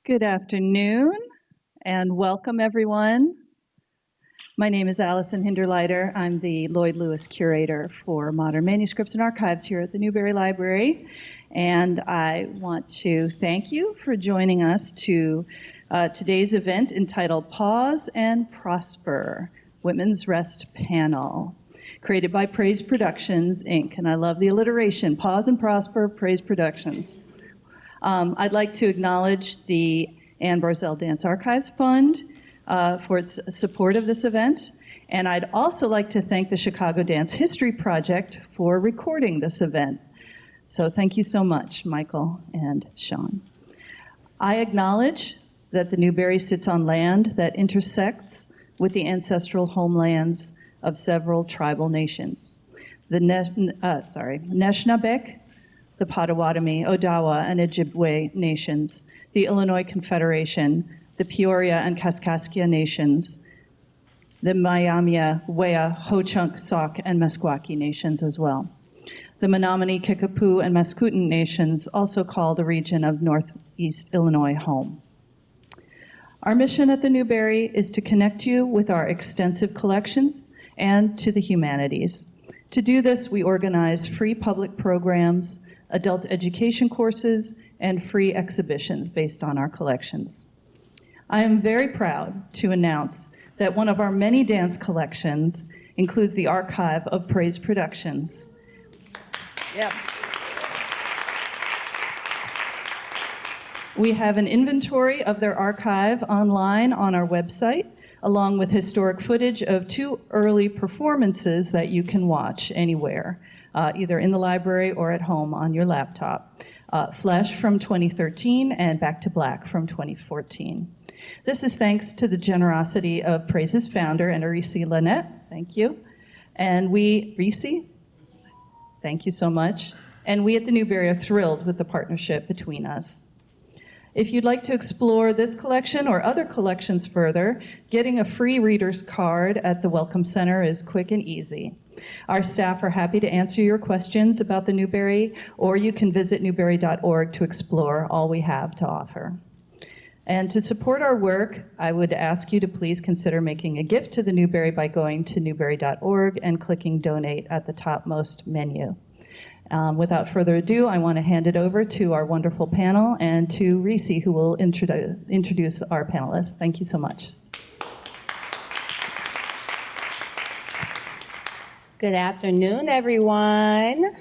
Good afternoon and welcome everyone. My name is Allison Hinderleiter. I'm the Lloyd Lewis Curator for Modern Manuscripts and Archives here at the Newberry Library. And I want to thank you for joining us to today's event entitled Pause and Prosper, Women's Rest Panel, created by Praize Productions, Inc. And I love the alliteration, Pause and Prosper, Praize Productions. I'd like to acknowledge the Ann Barzell Dance Archives Fund for its support of this event. And I'd also like to thank the Chicago Dance History Project for recording this event. So thank you so much, Michael and Sean. I acknowledge that the Newberry sits on land that intersects with the ancestral homelands of several tribal nations. The Anishinaabeg, the Potawatomi, Odawa, and Ojibwe nations, the Illinois Confederation, the Peoria and Kaskaskia nations, the Miami, Wea, Ho-Chunk, Sauk, and Meskwaki nations as well. The Menominee, Kickapoo, and Mascoutin nations also call the region of Northeast Illinois home. Our mission at the Newberry is to connect you with our extensive collections and to the humanities. To do this, we organize free public programs, adult education courses, and free exhibitions based on our collections. I am very proud to announce that one of our many dance collections includes the archive of Praize Productions. Yes. We have an inventory of their archive online on our website, along with historic footage of 2 early performances that you can watch anywhere, either in the library or at home on your laptop. Flesh from 2013 and Back to Black from 2014. This is thanks to the generosity of Praize's founder, Enrique Lynette. Thank you. And Reese, thank you so much. And we at the Newberry are thrilled with the partnership between us. If you'd like to explore this collection or other collections further, getting a free reader's card at the Welcome Center is quick and easy. Our staff are happy to answer your questions about the Newberry, or you can visit newberry.org to explore all we have to offer. And to support our work, I would ask you to please consider making a gift to the Newberry by going to newberry.org and clicking Donate at the topmost menu. Without further ado, I want to hand it over to our wonderful panel and to Reese, who will introduce our panelists. Thank you so much. Good afternoon, everyone.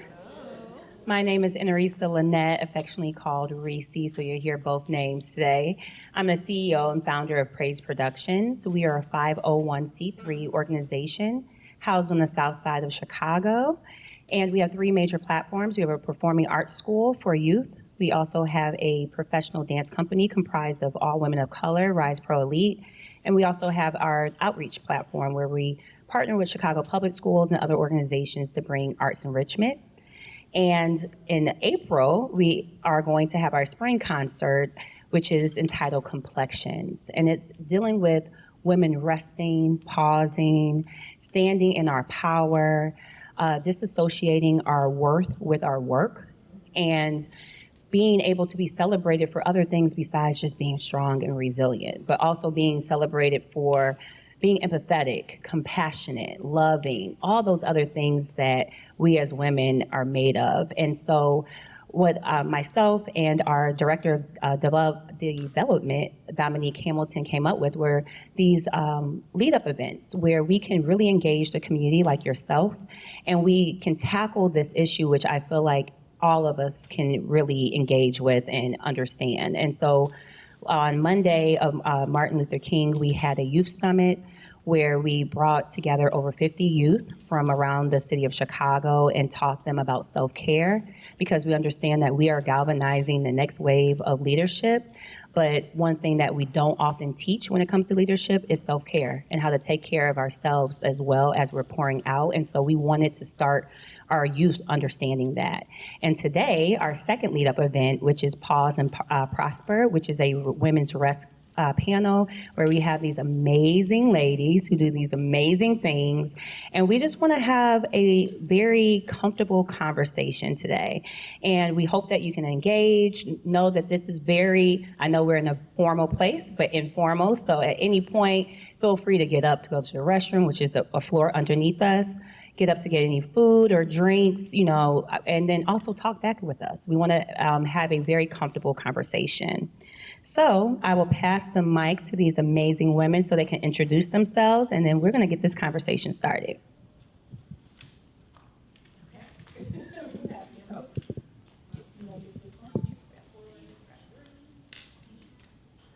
My name is Enrique Lynette, affectionately called Reese, so you'll hear both names today. I'm the CEO and founder of Praize Productions. We are a 501c3 organization housed on the south side of Chicago. And we have 3 major platforms. We have a performing arts school for youth. We also have a professional dance company comprised of all women of color, Rise Pro Elite. And we also have our outreach platform where we partner with Chicago Public Schools and other organizations to bring arts enrichment. And in April, we are going to have our spring concert, which is entitled Complexions. And it's dealing with women resting, pausing, standing in our power, disassociating our worth with our work, and being able to be celebrated for other things besides just being strong and resilient, but also being celebrated for being empathetic, compassionate, loving, all those other things that we as women are made of. And so what myself and our director of development, Dominique Hamilton, came up with were these lead-up events where we can really engage the community like yourself, and we can tackle this issue, which I feel like all of us can really engage with and understand. And so on Monday of Martin Luther King, we had a youth summit where we brought together over 50 youth from around the city of Chicago and taught them about self-care, because we understand that we are galvanizing the next wave of leadership. But one thing that we don't often teach when it comes to leadership is self-care and how to take care of ourselves as well as we're pouring out. And so we wanted to start our youth understanding that. And today, our second lead-up event, which is Pause and Prosper, which is a women's rest panel where we have these amazing ladies who do these amazing things. And we just want to have a very comfortable conversation today. And we hope that you can engage, know that this is I know we're in a formal place, but informal. So at any point, feel free to get up to go to the restroom, which is a floor underneath us. Get up to get any food or drinks, and then also talk back with us. We want to have a very comfortable conversation. So I will pass the mic to these amazing women so they can introduce themselves, and then we're going to get this conversation started.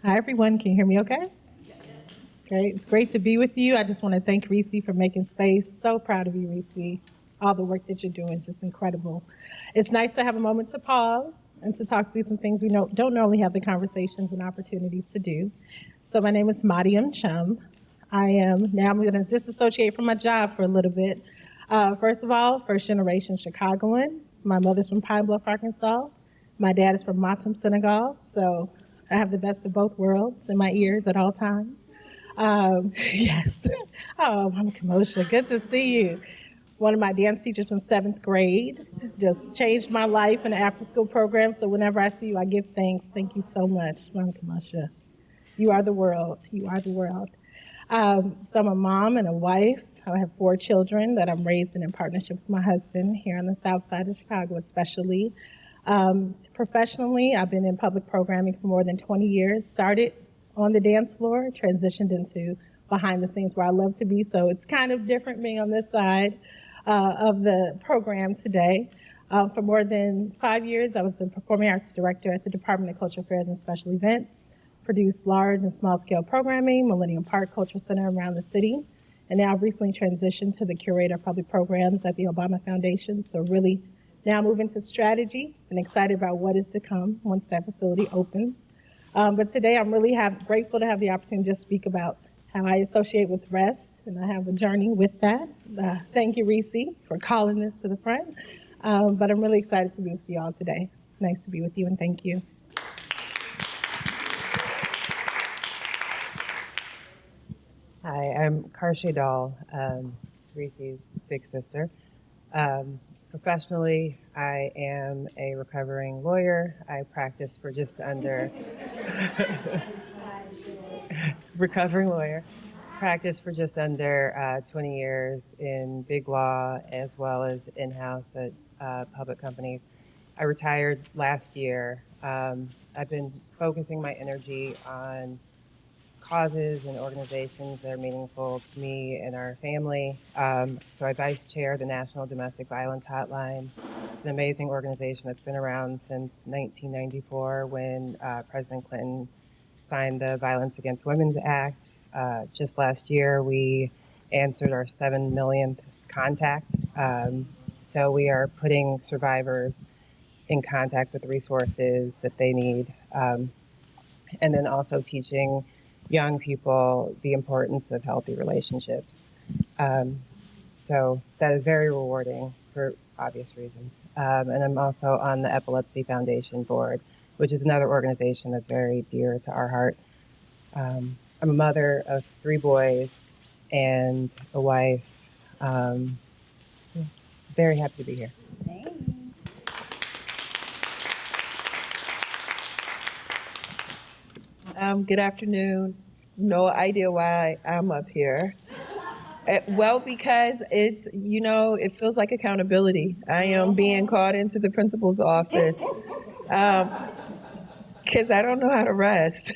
Hi, everyone. Can you hear me okay? Great. It's great to be with you. I just want to thank Reese for making space. So proud of you, Reese. All the work that you're doing is just incredible. It's nice to have a moment to pause and to talk through some things we don't normally have the conversations and opportunities to do. So my name is Mariam Chum. I'm going to disassociate from my job for a little bit. First of all, first generation Chicagoan. My mother's from Pine Bluff, Arkansas. My dad is from Matam, Senegal. So I have the best of both worlds in my ears at all times. Yes. Oh, Mama Kamosha, good to see you. One of my dance teachers from 7th grade just changed my life in the after-school program. So whenever I see you, I give thanks. Thank you so much, Mama Kamosha. You are the world. You are the world. So I'm a mom and a wife. I have 4 children that I'm raising in partnership with my husband here on the south side of Chicago, especially. Professionally, I've been in public programming for more than 20 years. Started on the dance floor, transitioned into behind the scenes where I love to be. So it's kind of different being on this side of the program today. For more than 5 years, I was a performing arts director at the Department of Cultural Affairs and Special Events, produced large and small scale programming, Millennium Park Cultural Center around the city. And now I've recently transitioned to the curator of public programs at the Obama Foundation. So really now moving to strategy and excited about what is to come once that facility opens. But today I'm really grateful to have the opportunity to just speak about how I associate with rest, and I have a journey with that. Thank you, Reese, for calling this to the front. But I'm really excited to be with you all today. Nice to be with you, and thank you. Hi, I'm Karshay Dahl, Reese's big sister. Professionally, I am a recovering lawyer. I practice for just under recovering lawyer. Practiced for just under 20 years in big law as well as in-house at public companies. I retired last year. I've been focusing my energy on causes and organizations that are meaningful to me and our family. So I vice chair the National Domestic Violence Hotline. It's an amazing organization that's been around since 1994 when President Clinton signed the Violence Against Women Act. Just last year, we answered our 7 millionth contact. So we are putting survivors in contact with resources that they need. And then also teaching young people the importance of healthy relationships. So that is very rewarding for obvious reasons. And I'm also on the Epilepsy Foundation board, which is another organization that's very dear to our heart. I'm a mother of 3 boys and a wife. Very happy to be here. Good afternoon. No idea why I'm up here. Well, because it feels like accountability. I am being called into the principal's office because I don't know how to rest.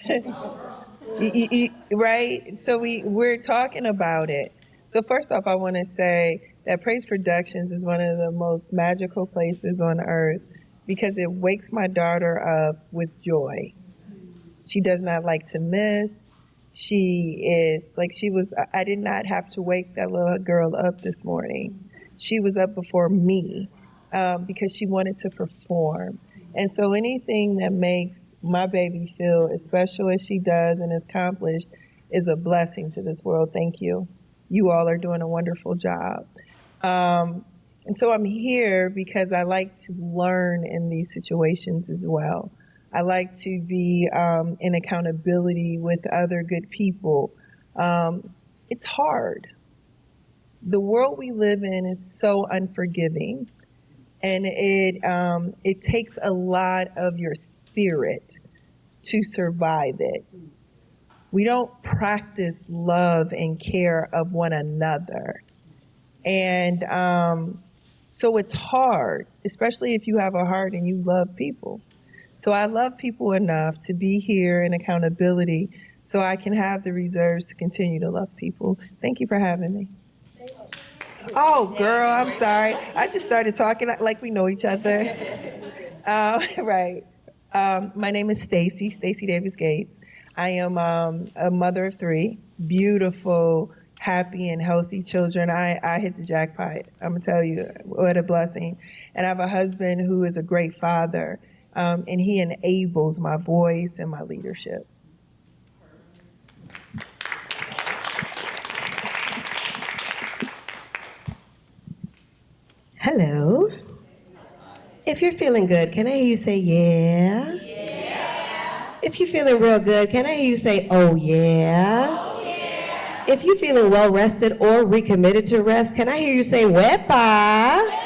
Right? So we're talking about it. So first off, I want to say that Praize Productions is one of the most magical places on earth because it wakes my daughter up with joy. She does not like to miss. I did not have to wake that little girl up this morning. She was up before me because she wanted to perform. And so anything that makes my baby feel as special as she does and as accomplished is a blessing to this world. Thank you. You all are doing a wonderful job. And so I'm here because I like to learn in these situations as well. I like to be in accountability with other good people. It's hard. The world we live in is so unforgiving, and it takes a lot of your spirit to survive it. We don't practice love and care of one another. And so it's hard, especially if you have a heart and you love people. So I love people enough to be here in accountability so I can have the reserves to continue to love people. Thank you for having me. Oh, girl, I'm sorry. I just started talking like we know each other. Right. My name is Stacy Davis Gates. I am a mother of 3, beautiful, happy, and healthy children. I hit the jackpot. I'm going to tell you, what a blessing. And I have a husband who is a great father, and he enables my voice and my leadership. Hello. If you're feeling good, can I hear you say yeah? Yeah. If you're feeling real good, can I hear you say oh yeah? Oh yeah. If you're feeling well rested or recommitted to rest, can I hear you say wepa?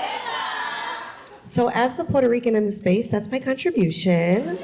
So as the Puerto Rican in the space, that's my contribution.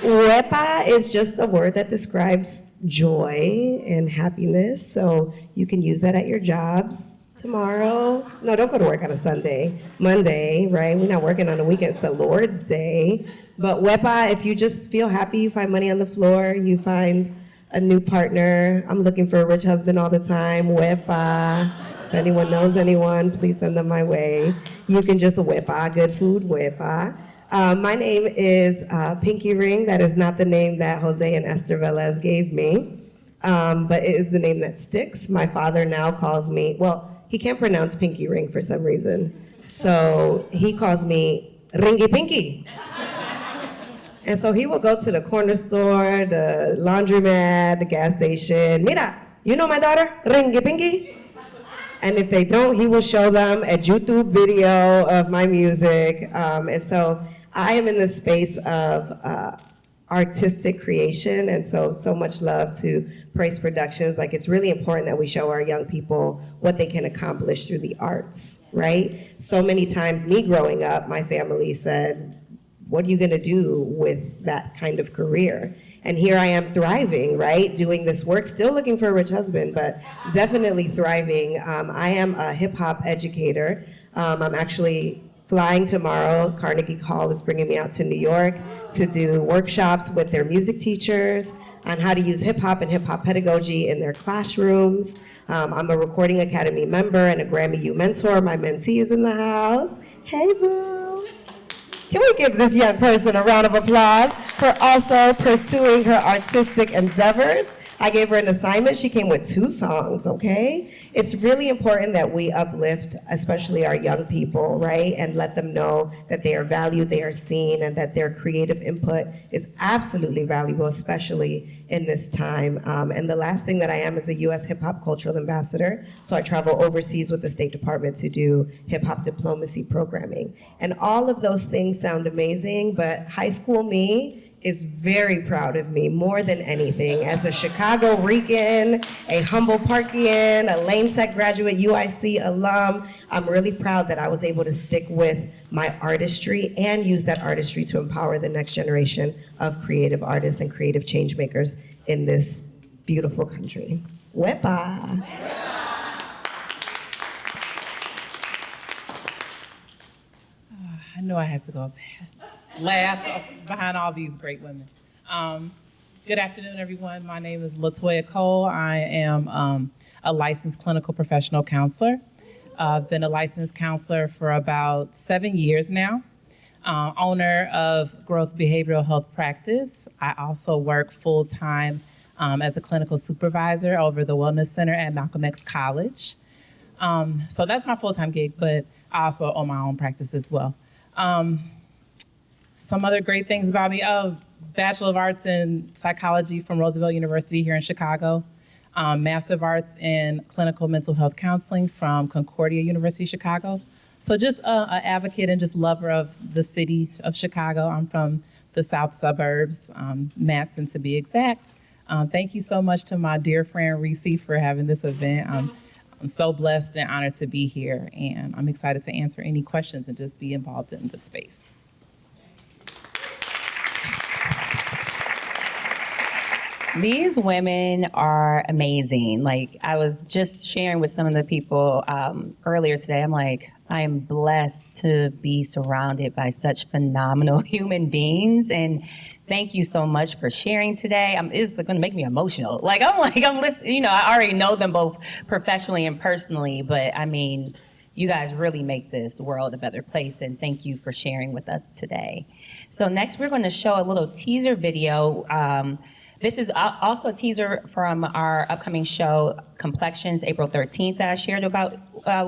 Wepa is just a word that describes joy and happiness, so you can use that at your jobs. Tomorrow, no, don't go to work on a Sunday. Monday, right? We're not working on the weekends, the Lord's Day. But wepa, if you just feel happy, you find money on the floor, you find a new partner. I'm looking for a rich husband all the time. Wepa. If anyone knows anyone, please send them my way. You can just wepa, good food, wepa. My name is Pinky Ring. That is not the name that Jose and Esther Velez gave me, but it is the name that sticks. My father now calls me, well, he can't pronounce Pinky Ring for some reason. So he calls me Ringy Pinky. And so he will go to the corner store, the laundromat, the gas station. Mira, you know my daughter, Ringy Pinky? And if they don't, he will show them a YouTube video of my music. And so I am in the space of artistic creation, and so much love to Praize Productions. Like, it's really important that we show our young people what they can accomplish through the arts, right? So many times, me growing up, my family said, what are you gonna do with that kind of career? And here I am thriving, right? Doing this work, still looking for a rich husband, but definitely thriving. I am a hip hop educator. I'm actually flying tomorrow. Carnegie Hall is bringing me out to New York to do workshops with their music teachers on how to use hip hop and hip hop pedagogy in their classrooms. I'm a Recording Academy member and a Grammy U mentor. My mentee is in the house. Hey, boo. Can we give this young person a round of applause for also pursuing her artistic endeavors? I gave her an assignment. She came with 2 songs, okay? It's really important that we uplift, especially our young people, right? And let them know that they are valued, they are seen, and that their creative input is absolutely valuable, especially in this time. And the last thing that I am is a U.S. Hip Hop Cultural Ambassador. So I travel overseas with the State Department to do hip hop diplomacy programming. And all of those things sound amazing, but high school me is very proud of me more than anything. As a Chicago Rican, a Humboldt Parkian, a Lane Tech graduate, UIC alum, I'm really proud that I was able to stick with my artistry and use that artistry to empower the next generation of creative artists and creative change makers in this beautiful country. Wepa. I knew I had to go last behind all these great women. Good afternoon, everyone. My name is LaToya Cole. I am a licensed clinical professional counselor. I've been a licensed counselor for about 7 years now. Owner of Growth Behavioral Health Practice. I also work full-time as a clinical supervisor over the Wellness Center at Malcolm X College. So that's my full-time gig, but I also own my own practice as well. Some other great things about me, Bachelor of Arts in Psychology from Roosevelt University here in Chicago, Master of Arts in Clinical Mental Health Counseling from Concordia University, Chicago. So just an advocate and just lover of the city of Chicago. I'm from the south suburbs, Matson to be exact. Thank you so much to my dear friend Reese for having this event. I'm so blessed and honored to be here, and I'm excited to answer any questions and just be involved in the space. These women are amazing. Like, I was just sharing with some of the people earlier today. I'm like, I am blessed to be surrounded by such phenomenal human beings. And thank you so much for sharing today. It's going to make me emotional. I'm listening. You know, I already know them both professionally and personally, but I mean, you guys really make this world a better place, and thank you for sharing with us today. So next, we're going to show a little teaser video. This is also a teaser from our upcoming show, Complexions, April 13th, that I shared about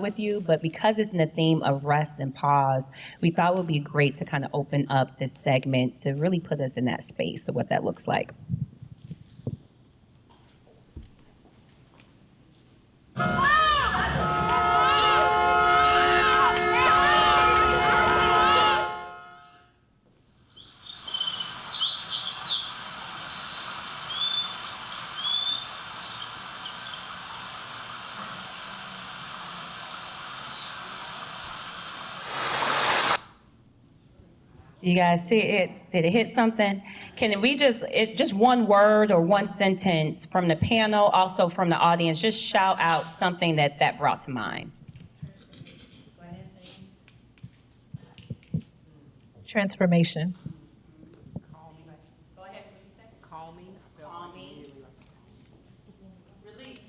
with you. But because it's in the theme of rest and pause, we thought it would be great to kind of open up this segment to really put us in that space of what that looks like. You guys see it? Did it hit something? Can we just one word or one sentence from the panel, also from the audience, just shout out something that brought to mind. Transformation. Go ahead, what did you say? Calming. Calming. Release.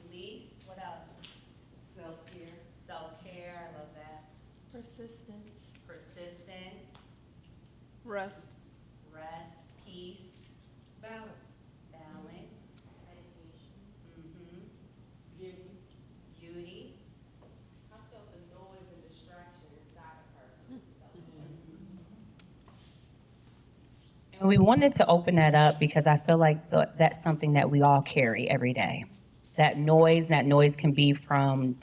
Release. What else? Self-care. Self-care. I love that. Persistence, Persistence. rest, Rest. Peace. balance, Balance. meditation, Beauty. Beauty. I felt the noise and distraction inside of her. And we wanted to open that up because I feel like that's something that we all carry every day. That noise can be from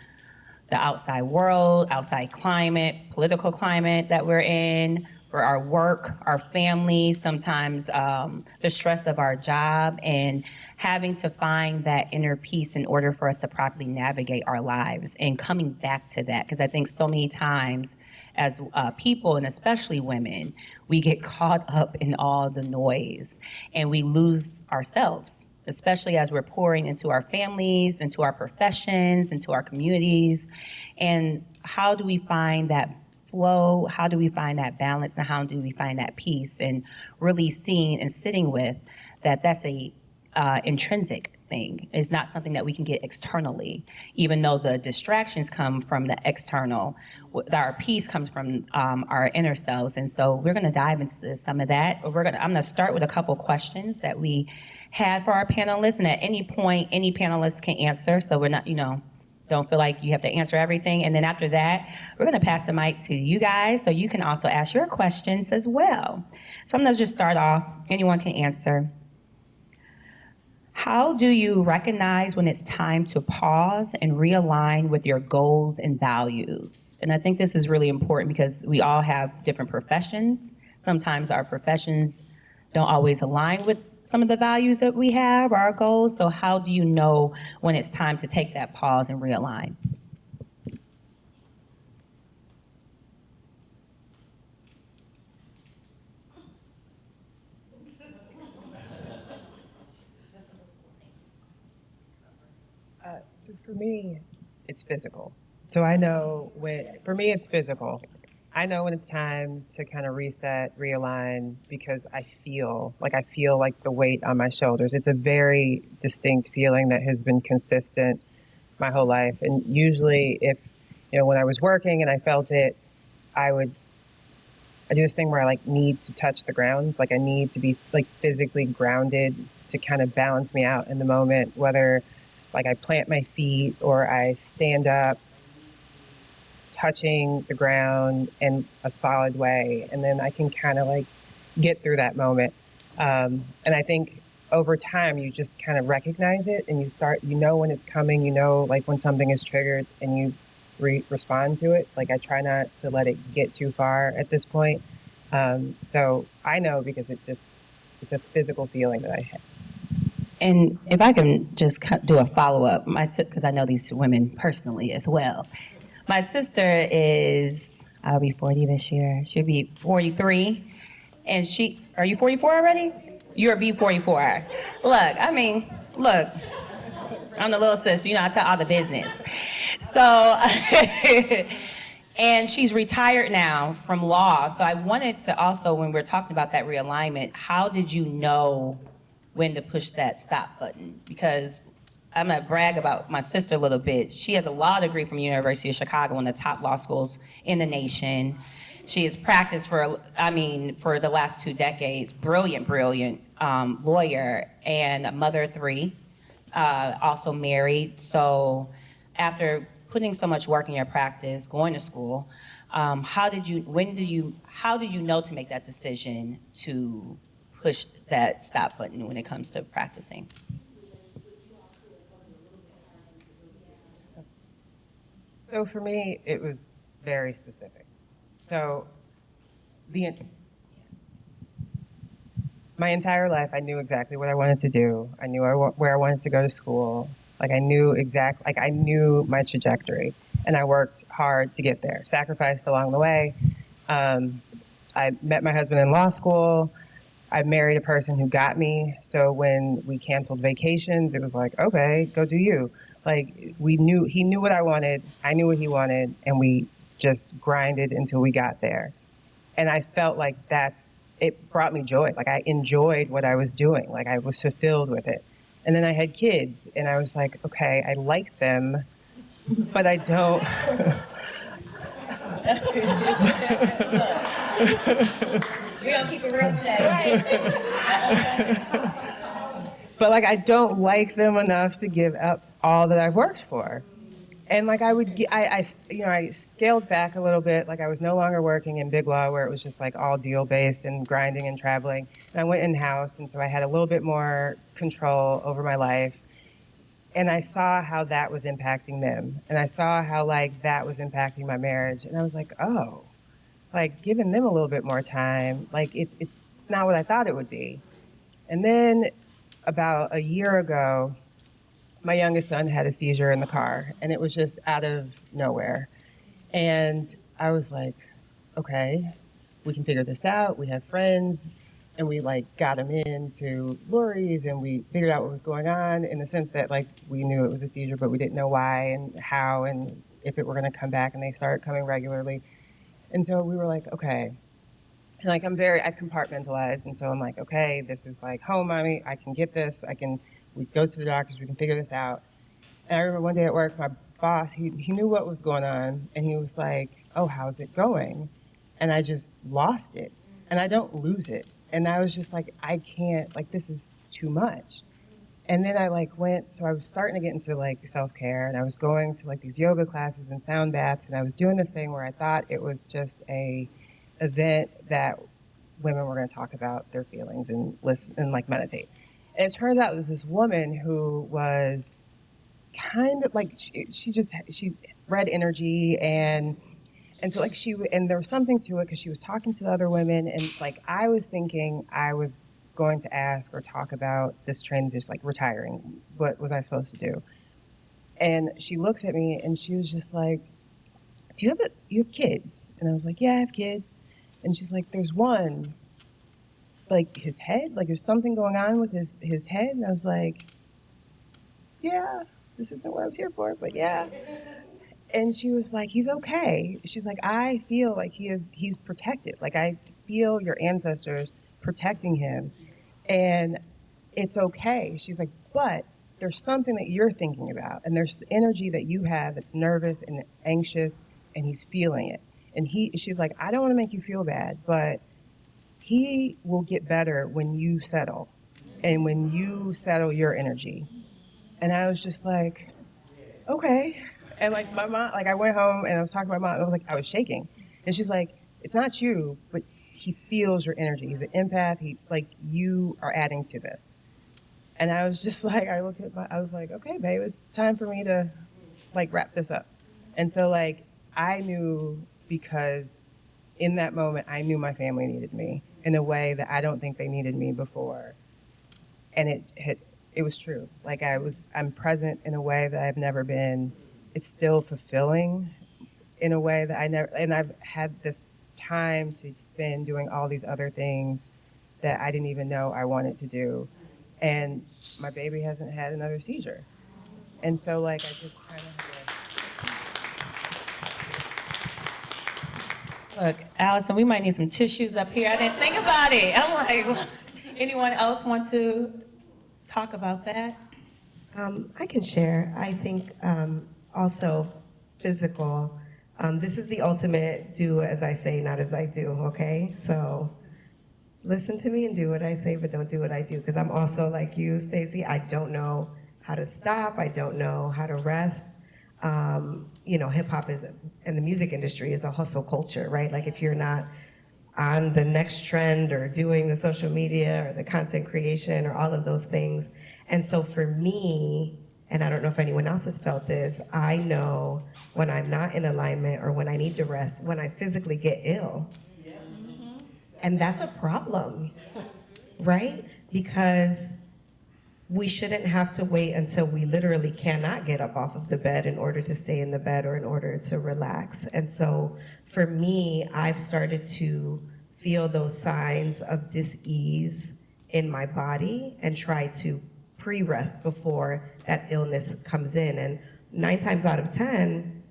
the outside world, outside climate, political climate that we're in, for our work, our families, sometimes the stress of our job, and having to find that inner peace in order for us to properly navigate our lives, and coming back to that. Because I think so many times as people, and especially women, we get caught up in all the noise and we lose ourselves, especially as we're pouring into our families, into our professions, into our communities. And how do we find that flow? How do we find that balance? And how do we find that peace? And really seeing and sitting with that's a intrinsic thing. It's not something that we can get externally, even though the distractions come from the external. Our peace comes from our inner selves. And so we're going to dive into some of that. I'm going to start with a couple questions that we had for our panelists, and at any point, any panelist can answer. So we're not, don't feel like you have to answer everything. And then after that, we're going to pass the mic to you guys so you can also ask your questions as well. So I'm going to just start off. Anyone can answer. How do you recognize when it's time to pause and realign with your goals and values? And I think this is really important because we all have different professions. Sometimes our professions don't always align with some of the values that we have, our goals. So how do you know when it's time to take that pause and realign? So for me, it's physical. So I know for me, it's physical. I know when it's time to kind of reset, realign, because I feel like the weight on my shoulders. It's a very distinct feeling that has been consistent my whole life. And usually when I was working and I felt it, I do this thing where I need to touch the ground. I need to be physically grounded to kind of balance me out in the moment, whether I plant my feet or I stand up, touching the ground in a solid way. And then I can kind of get through that moment. And I think over time, you just kind of recognize it and you know when it's coming, when something is triggered and you respond to it. I try not to let it get too far at this point. So I know because it's a physical feeling that I have. And if I can just do a follow up, because I know these women personally as well. My sister I'll be 40 this year. She'll be 43. And are you 44 already? You're B44. Look, I'm the little sister, I tell all the business. So, and she's retired now from law. So I wanted to also, when we're talking about that realignment, how did you know when to push that stop button? Because I'm gonna brag about my sister a little bit. She has a law degree from University of Chicago, one of the top law schools in the nation. She has practiced for the last 2 decades. Brilliant lawyer and a mother of 3, also married. So after putting so much work in your practice, going to school, how did you know to make that decision to push that stop button when it comes to practicing? So for me, it was very specific. So my entire life, I knew exactly what I wanted to do. I knew where I wanted to go to school. I knew my trajectory, and I worked hard to get there, sacrificed along the way. I met my husband in law school. I married a person who got me. So when we canceled vacations, it was like, okay, go do you. He knew what I wanted. I knew what he wanted, and we just grinded until we got there. And I felt like it brought me joy. I enjoyed what I was doing. I was fulfilled with it. And then I had kids, and I was like, okay, I like them, but I don't. We're gonna keep it real today. But I don't like them enough to give up all that I've worked for. And I scaled back a little bit. I was no longer working in big law where it was just all deal based and grinding and traveling. And I went in house, and so I had a little bit more control over my life. And I saw how that was impacting them, and I saw how that was impacting my marriage. And I was like, oh, giving them a little bit more time, it's not what I thought it would be. And then about a year ago, my youngest son had a seizure in the car, and it was just out of nowhere. And I was like, okay, we can figure this out. We have friends, and we got him into Lurie's, and we figured out what was going on in the sense that we knew it was a seizure, but we didn't know why and how and if it were going to come back. And they started coming regularly. And so we were like, okay. And I compartmentalized. And so I'm like, okay, this is home, mommy. I can get this. We go to the doctors. We can figure this out. And I remember one day at work, my boss, he knew what was going on. And he was like, oh, how's it going? And I just lost it. And I don't lose it. And I was just like, I can't, this is too much. And then I so I was starting to get into self-care, and I was going to these yoga classes and sound baths, and I was doing this thing where I thought it was just a event that women were going to talk about their feelings and listen and meditate. And it turns out it was this woman who was kind of she read energy, and so and there was something to it because she was talking to the other women, and I was thinking I was going to ask or talk about this transition, retiring. What was I supposed to do? And she looks at me and she was just like, you have kids? And I was like, yeah, I have kids. And she's like, there's one, his head, there's something going on with his head. And I was like, yeah, this isn't what I was here for, but yeah. And she was like, he's okay. She's like, I feel like he's protected. I feel your ancestors protecting him, and it's okay. She's like, but there's something that you're thinking about, and there's energy that you have that's nervous and anxious, and he's feeling it. And she's like, I don't want to make you feel bad, but he will get better when you settle, and when you settle your energy. And I was just like, okay. And my mom, I went home and I was talking to my mom, and I was shaking. And she's like, it's not you, but he feels your energy. He's an empath. You are adding to this. And I was just I was like, okay, babe, it's time for me to wrap this up. And so I knew because in that moment, I knew my family needed me in a way that I don't think they needed me before. And it was true. Like I'm present in a way that I've never been. It's still fulfilling in a way that I never, and I've had this time to spend doing all these other things that I didn't even know I wanted to do. And my baby hasn't had another seizure. And so like, I just kind of Look, Allison, we might need some tissues up here. I didn't think about it. I'm like, anyone else want to talk about that? I can share. I think also physical. This is the ultimate do as I say, not as I do, okay? So listen to me and do what I say, but don't do what I do. Because I'm also like you, Stacey. I don't know how to stop. I don't know how to rest. You know, hip hop is, and the music industry is a hustle culture, right? Like if you're not on the next trend or doing the social media or the content creation or all of those things. And so for me, and I don't know if anyone else has felt this, I know when I'm not in alignment or when I need to rest, when I physically get ill. And that's a problem, right? Because we shouldn't have to wait until we literally cannot get up off of the bed in order to stay in the bed or in order to relax. And so for me, I've started to feel those signs of dis-ease in my body and try to pre-rest before that illness comes in. And 9 times out of 10,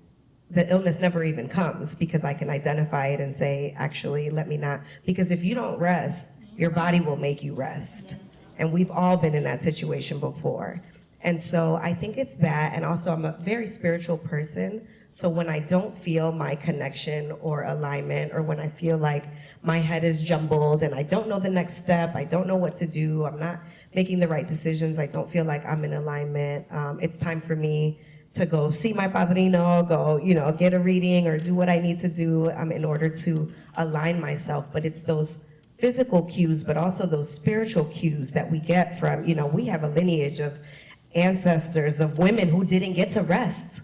the illness never even comes because I can identify it and say, actually, let me not. Because if you don't rest, your body will make you rest. And we've all been in that situation before. And so I think it's that, and also I'm a very spiritual person, so when I don't feel my connection or alignment, or when I feel like my head is jumbled and I don't know the next step, I don't know what to do, I'm not making the right decisions, I don't feel like I'm in alignment, it's time for me to go see my padrino, go, get a reading or do what I need to do in order to align myself. But it's those physical cues, but also those spiritual cues that we get from, we have a lineage of ancestors, of women who didn't get to rest.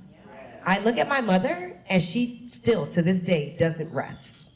I look at my mother and she still, to this day, doesn't rest.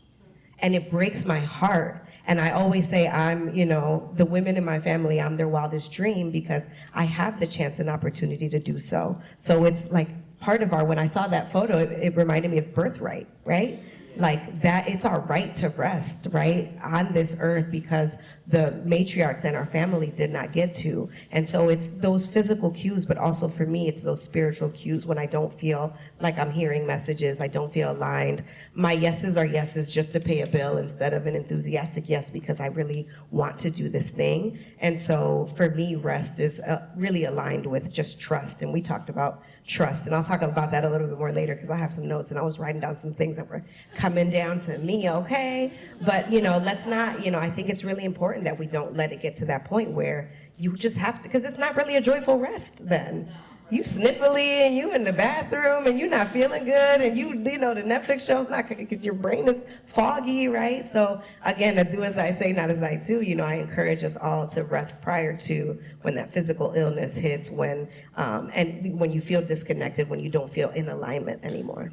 And it breaks my heart. And I always say I'm, the women in my family, I'm their wildest dream because I have the chance and opportunity to do so. So it's like part of when I saw that photo, it reminded me of birthright, right? Like that, it's our right to rest, right, on this earth because the matriarchs in our family did not get to. And so it's those physical cues, but also for me, it's those spiritual cues when I don't feel like I'm hearing messages, I don't feel aligned. My yeses are yeses just to pay a bill instead of an enthusiastic yes because I really want to do this thing. And so for me, rest is really aligned with just trust. And we talked about trust, and I'll talk about that a little bit more later because I have some notes and I was writing down some things that were coming down to me, okay? But, let's not, I think it's really important that we don't let it get to that point where you just have to, because it's not really a joyful rest then. You sniffly and you in the bathroom and you're not feeling good and the Netflix show's not good because your brain is foggy, right? So again, to do as I say, not as I do, I encourage us all to rest prior to when that physical illness hits, and when you feel disconnected, when you don't feel in alignment anymore.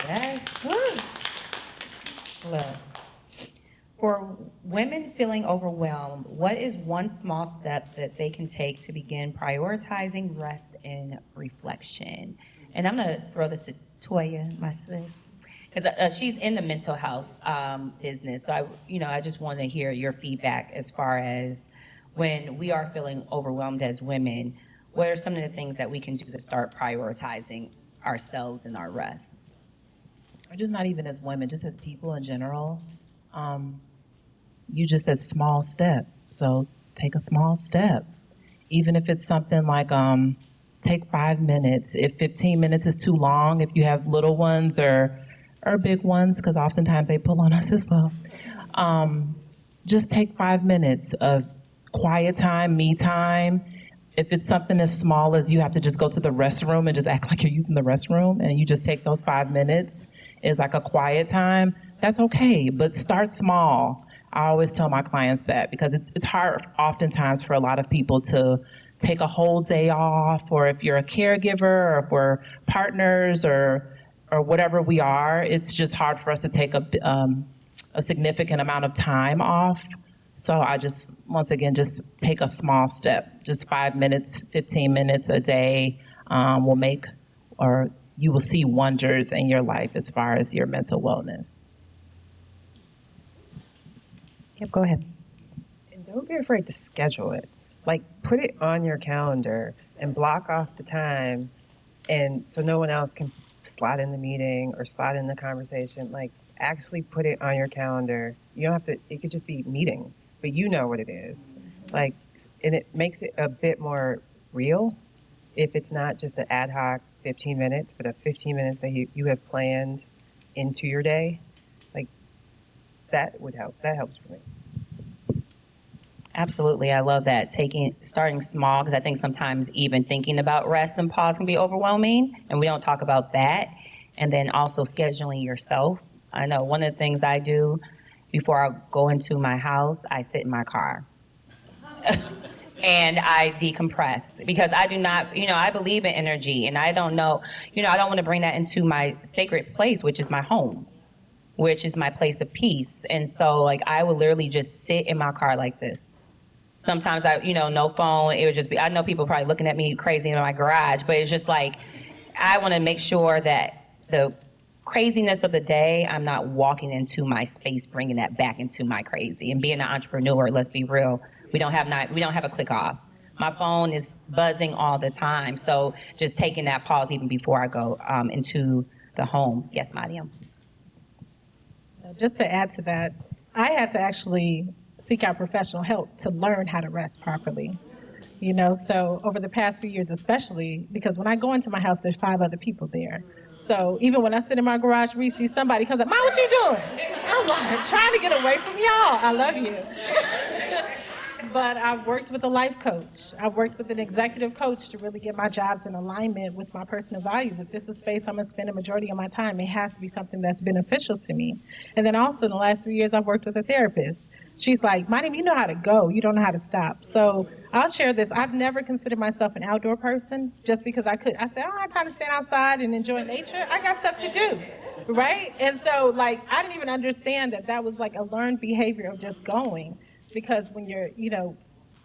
Yes. Woo. Look. For women feeling overwhelmed, what is one small step that they can take to begin prioritizing rest and reflection? And I'm going to throw this to Toya, my sis, because she's in the mental health business. So I just want to hear your feedback as far as when we are feeling overwhelmed as women. What are some of the things that we can do to start prioritizing ourselves and our rest? Or just not even as women, just as people in general. You just said small step, so take a small step. Even if it's something like take 5 minutes. If 15 minutes is too long, if you have little ones or big ones, because oftentimes they pull on us as well. Just take 5 minutes of quiet time, me time. If it's something as small as you have to just go to the restroom and just act like you're using the restroom and you just take those 5 minutes as like a quiet time, that's okay, but start small. I always tell my clients that because it's hard oftentimes for a lot of people to take a whole day off, or if you're a caregiver or if we're partners or or whatever we are, it's just hard for us to take a significant amount of time off. So I just, once again, just take a small step, just 5 minutes, 15 minutes a day will make, or you will see wonders in your life as far as your mental wellness. Yep, go ahead. And don't be afraid to schedule it. Like, put it on your calendar and block off the time, and so no one else can slot in the meeting or slot in the conversation. Like, actually put it on your calendar. You don't have to, it could just be meeting, but you know what it is. Like, and it makes it a bit more real if it's not just an ad hoc 15 minutes, but a 15 minutes that you have planned into your day. Like, that would help. That helps for me. Absolutely, I love that. Starting small, because I think sometimes even thinking about rest and pause can be overwhelming, and we don't talk about that. And then also scheduling yourself. I know one of the things I do before I go into my house, I sit in my car. And I decompress, because I do not, I believe in energy, and I don't know, I don't want to bring that into my sacred place, which is my home, which is my place of peace. And so, like, I would literally just sit in my car like this. Sometimes no phone. It would just be, I know people probably looking at me crazy in my garage, but it's just like, I want to make sure that the craziness of the day, I'm not walking into my space, bringing that back into my crazy. And being an entrepreneur, let's be real, we don't have a click off. My phone is buzzing all the time. So just taking that pause even before I go into the home. Yes, Mariam. Just to add to that, I had to actually seek out professional help to learn how to rest properly. So over the past few years, especially because when I go into my house, there's 5 other people there. So even when I sit in my garage, we see somebody comes up, Mom, what you doing? I'm like, trying to get away from y'all. I love you. But I've worked with a life coach. I've worked with an executive coach to really get my jobs in alignment with my personal values. If this is a space I'm going to spend a majority of my time, it has to be something that's beneficial to me. And then also in the last 3 years, I've worked with a therapist. She's like, Monty, you know how to go. You don't know how to stop. So I'll share this. I've never considered myself an outdoor person just because I said, I don't have time to stand outside and enjoy nature. I got stuff to do, right? And so, like, I didn't even understand that was like a learned behavior of just going. Because when you're,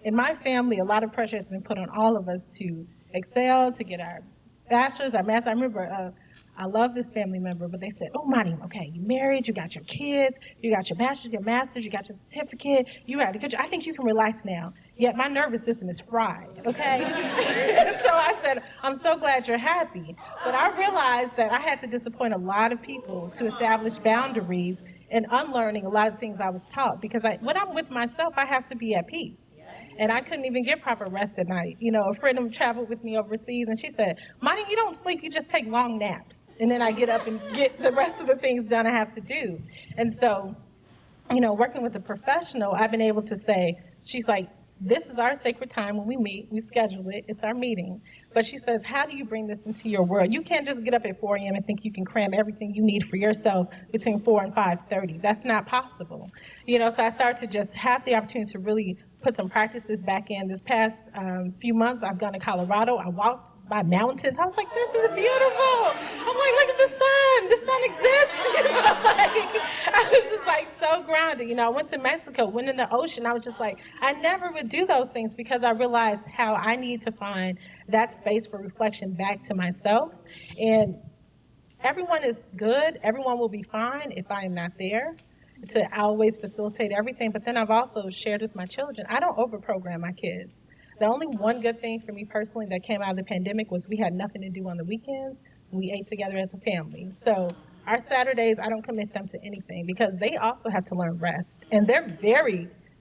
in my family, a lot of pressure has been put on all of us to excel, to get our bachelor's, our master's. I remember, I love this family member, but they said, oh, Monty, okay, you married, you got your kids, you got your bachelor's, your master's, you got your certificate, you got a good job. I think you can relax now. Yet my nervous system is fried, okay? So I said, I'm so glad you're happy. But I realized that I had to disappoint a lot of people to establish boundaries and unlearning a lot of things I was taught. Because when I'm with myself, I have to be at peace. And I couldn't even get proper rest at night. A friend of mine traveled with me overseas, and she said, Monty, you don't sleep, you just take long naps. And then I get up and get the rest of the things done I have to do. And so, working with a professional, I've been able to say, she's like, this is our sacred time when we meet, we schedule it, it's our meeting. But she says, how do you bring this into your world? You can't just get up at 4 a.m. and think you can cram everything you need for yourself between 4 and 5:30. That's not possible. So I started to just have the opportunity to really put some practices back in. This past few months, I've gone to Colorado. I walked by mountains. I was like, this is beautiful. I'm like, look at the sun. The sun exists. I was just like so grounded. I went to Mexico, went in the ocean. I was just like, I never would do those things because I realized how I need to find that space for reflection back to myself. And everyone is good. Everyone will be fine if I am not there to always facilitate everything. But then I've also shared with my children, I don't overprogram my kids. The only one good thing for me personally that came out of the pandemic was we had nothing to do on the weekends. We ate together as a family. So our Saturdays, I don't commit them to anything because they also have to learn rest. And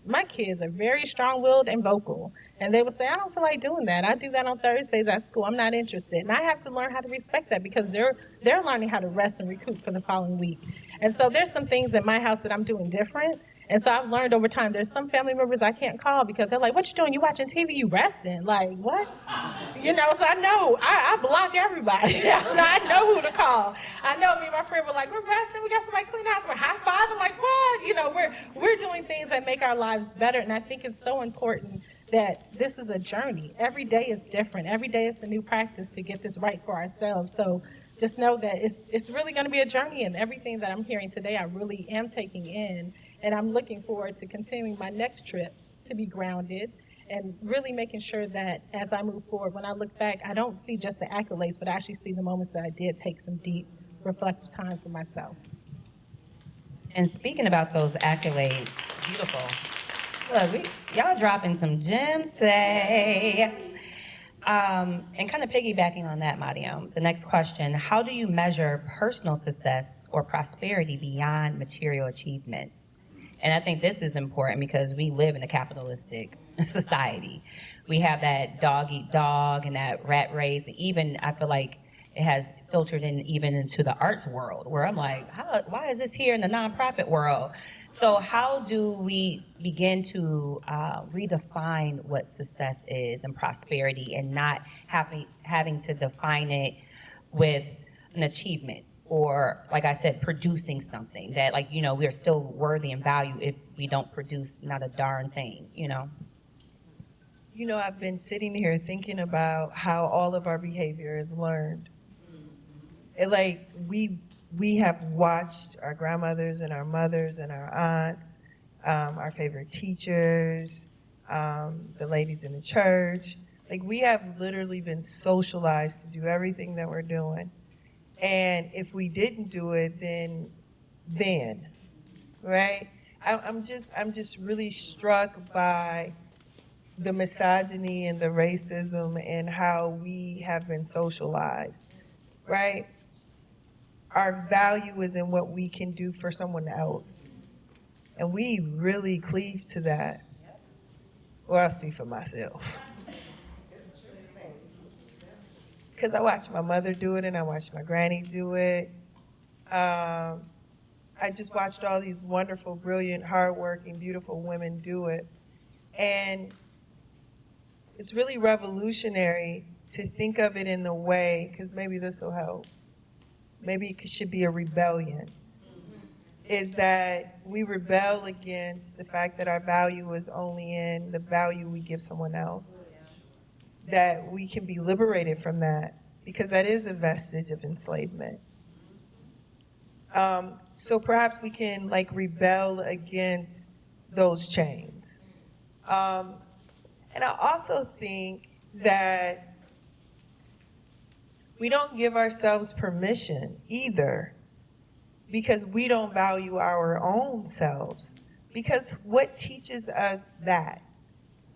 my kids are very strong-willed and vocal. And they will say, I don't feel like doing that. I do that on Thursdays at school. I'm not interested. And I have to learn how to respect that because they're learning how to rest and recoup for the following week. And so there's some things in my house that I'm doing different. And so I've learned over time, there's some family members I can't call because they're like, what you doing? You watching TV? You resting? Like, what? So I know, I block everybody. I know who to call. I know me and my friend were like, we're resting. We got somebody clean the house. We're high-fiving. Like, what? We're doing things that make our lives better. And I think it's so important that this is a journey. Every day is different. Every day is a new practice to get this right for ourselves. So just know that it's really going to be a journey, and everything that I'm hearing today, I really am taking in, and I'm looking forward to continuing my next trip to be grounded and really making sure that as I move forward, when I look back, I don't see just the accolades, but I actually see the moments that I did take some deep, reflective time for myself. And speaking about those accolades, beautiful. Look, y'all dropping some gems today. And kind of piggybacking on that, Mariam, the next question, how do you measure personal success or prosperity beyond material achievements? And I think this is important because we live in a capitalistic society. We have that dog eat dog and that rat race. Even I feel like it has filtered in even into the arts world, where I'm like, why is this here in the nonprofit world? So how do we begin to redefine what success is and prosperity, and not having to define it with an achievement, or, like I said, producing something that, like, we're still worthy and value if we don't produce not a darn thing, I've been sitting here thinking about how all of our behavior is learned. And like we have watched our grandmothers and our mothers and our aunts, our favorite teachers, the ladies in the church. Like, we have literally been socialized to do everything that we're doing. And if we didn't do it, then, right? I'm just really struck by the misogyny and the racism and how we have been socialized, right? Our value is in what we can do for someone else. And we really cleave to that. Or I'll speak for myself. Because I watched my mother do it and I watched my granny do it. I just watched all these wonderful, brilliant, hardworking, beautiful women do it. And it's really revolutionary to think of it in a way, because maybe this will help. Maybe it should be a rebellion. Is that we rebel against the fact that our value is only in the value we give someone else. That we can be liberated from that, because that is a vestige of enslavement. So perhaps we can rebel against those chains. And I also think that we don't give ourselves permission either, because we don't value our own selves. Because what teaches us that?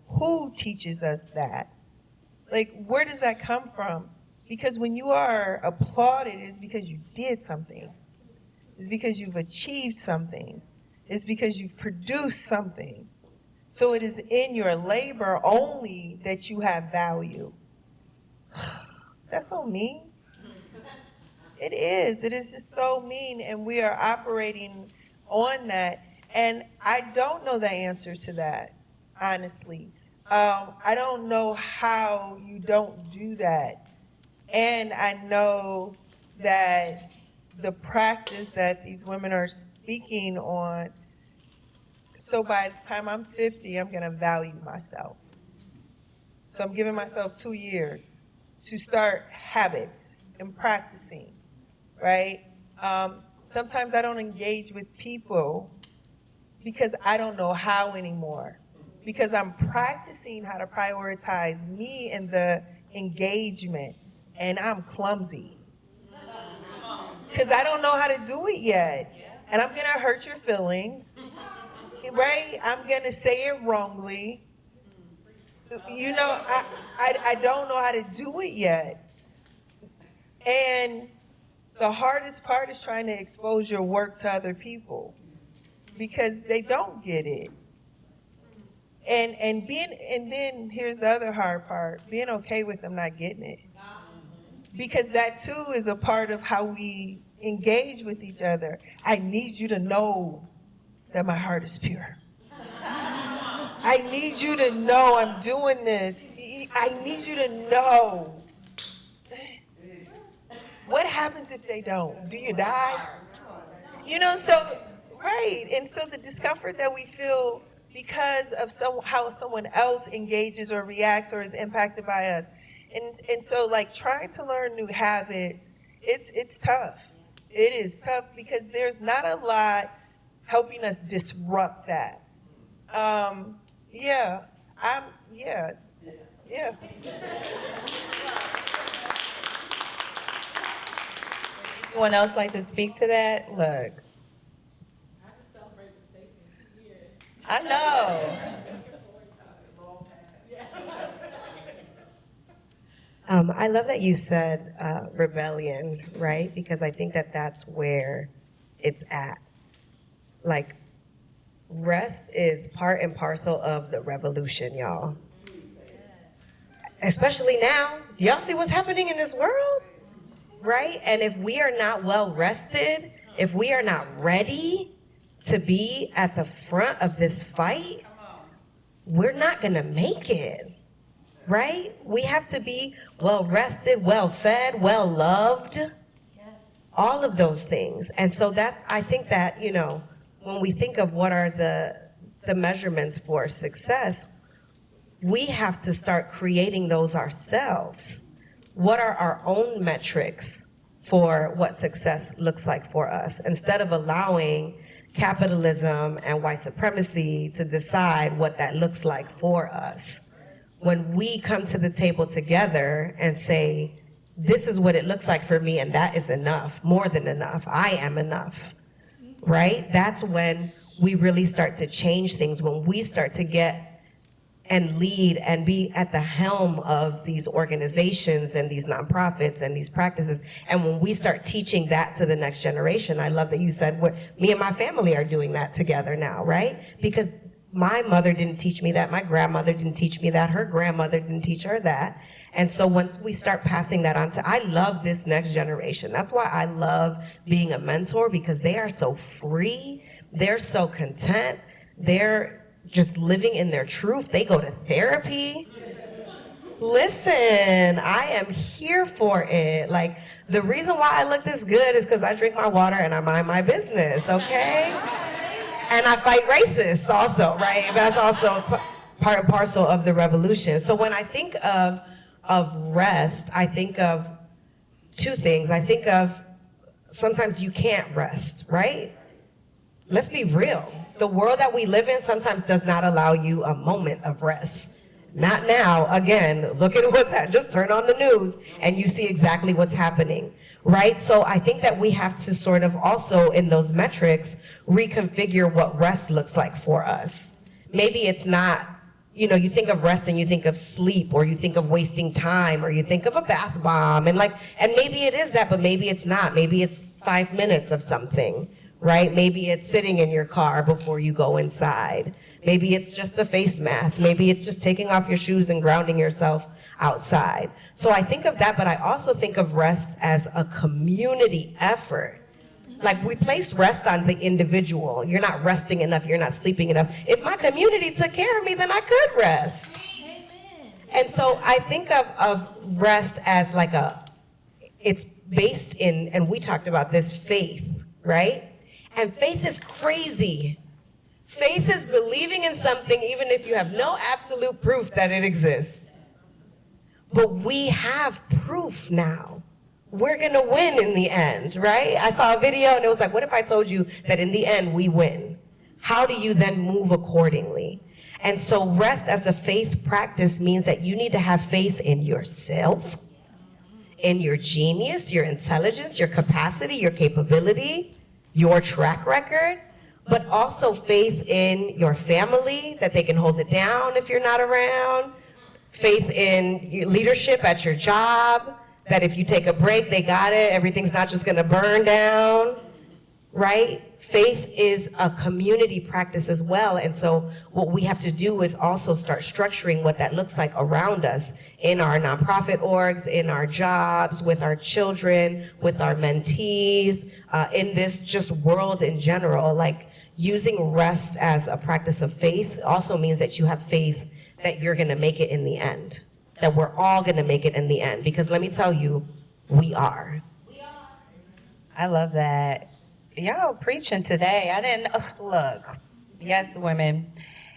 Who teaches us that? Where does that come from? Because when you are applauded, it's because you did something. It's because you've achieved something. It's because you've produced something. So it is in your labor only that you have value. That's so mean. It is. It is just so mean, and we are operating on that. And I don't know the answer to that, honestly. I don't know how you don't do that. And I know that the practice that these women are speaking on, so by the time I'm 50, I'm going to value myself. So I'm giving myself 2 years to start habits and practicing, right? Sometimes I don't engage with people because I don't know how anymore, because I'm practicing how to prioritize me in the engagement, and I'm clumsy because I don't know how to do it yet, and I'm gonna hurt your feelings, right? I'm gonna say it wrongly. I don't know how to do it yet. And the hardest part is trying to expose your work to other people, because they don't get it. And then here's the other hard part, being okay with them not getting it. Because that too is a part of how we engage with each other. I need you to know that my heart is pure. I need you to know I'm doing this. I need you to know. What happens if they don't? Do you die? So, right. And so the discomfort that we feel because of how someone else engages or reacts or is impacted by us. And so trying to learn new habits it's tough. It is tough because there's not a lot helping us disrupt that. Yeah, yeah. Anyone else like to speak to that? Look. I know. I love that you said rebellion, right? Because I think that that's where it's at. Like, rest is part and parcel of the revolution, y'all. Especially now. Do y'all see what's happening in this world? Right? And if we are not well rested, if we are not ready to be at the front of this fight, we're not going to make it. Right? We have to be well rested, well fed, well loved. All of those things. And so that, I think that, you know, when we think of what are the measurements for success, we have to start creating those ourselves. What are our own metrics for what success looks like for us? Instead of allowing capitalism and white supremacy to decide what that looks like for us. When we come to the table together and say, this is what it looks like for me, and that is enough, more than enough, I am enough, right? That's when we really start to change things, when we start to get and lead and be at the helm of these organizations and these nonprofits and these practices. And when we start teaching that to the next generation, I love that you said, me and my family are doing that together now, right? Because my mother didn't teach me that, my grandmother didn't teach me that, her grandmother didn't teach her that. And so once we start passing that on I love this next generation. That's why I love being a mentor, because they are so free, they're so content, they're just living in their truth. They go to therapy. Listen, I am here for it. Like, the reason why I look this good is because I drink my water and I mind my business, okay? And I fight racists also, right? That's also part and parcel of the revolution. So when I think of rest, I think of two things. I think of sometimes you can't rest, right? Let's be real. The world that we live in sometimes does not allow you a moment of rest. Not now. Again, look at what's happening. Just turn on the news and you see exactly what's happening, right? So I think that we have to sort of also, in those metrics, reconfigure what rest looks like for us. Maybe it's not, you know, you think of rest and you think of sleep, or you think of wasting time, or you think of a bath bomb, and maybe it is that, but maybe it's not. Maybe it's 5 minutes of something, right? Maybe it's sitting in your car before you go inside. Maybe it's just a face mask. Maybe it's just taking off your shoes and grounding yourself outside. So I think of that, but I also think of rest as a community effort. Like, we place rest on the individual. You're not resting enough, you're not sleeping enough. If my community took care of me, then I could rest. Amen. And so I think of rest as like it's based in, and we talked about this, faith, right? And faith is crazy. Faith is believing in something even if you have no absolute proof that it exists. But we have proof now. We're gonna win in the end, right? I saw a video and it was like, what if I told you that in the end we win? How do you then move accordingly? And so rest as a faith practice means that you need to have faith in yourself, in your genius, your intelligence, your capacity, your capability, your track record, but also faith in your family, that they can hold it down if you're not around, faith in your leadership at your job, that if you take a break, they got it, everything's not just gonna burn down, right? Faith is a community practice as well, and so what we have to do is also start structuring what that looks like around us in our nonprofit orgs, in our jobs, with our children, with our mentees, in this just world in general. Like, using rest as a practice of faith also means that you have faith that you're gonna make it in the end, that we're all gonna make it in the end, because let me tell you, we are. I love that. Y'all preaching today. I didn't look. Yes, women.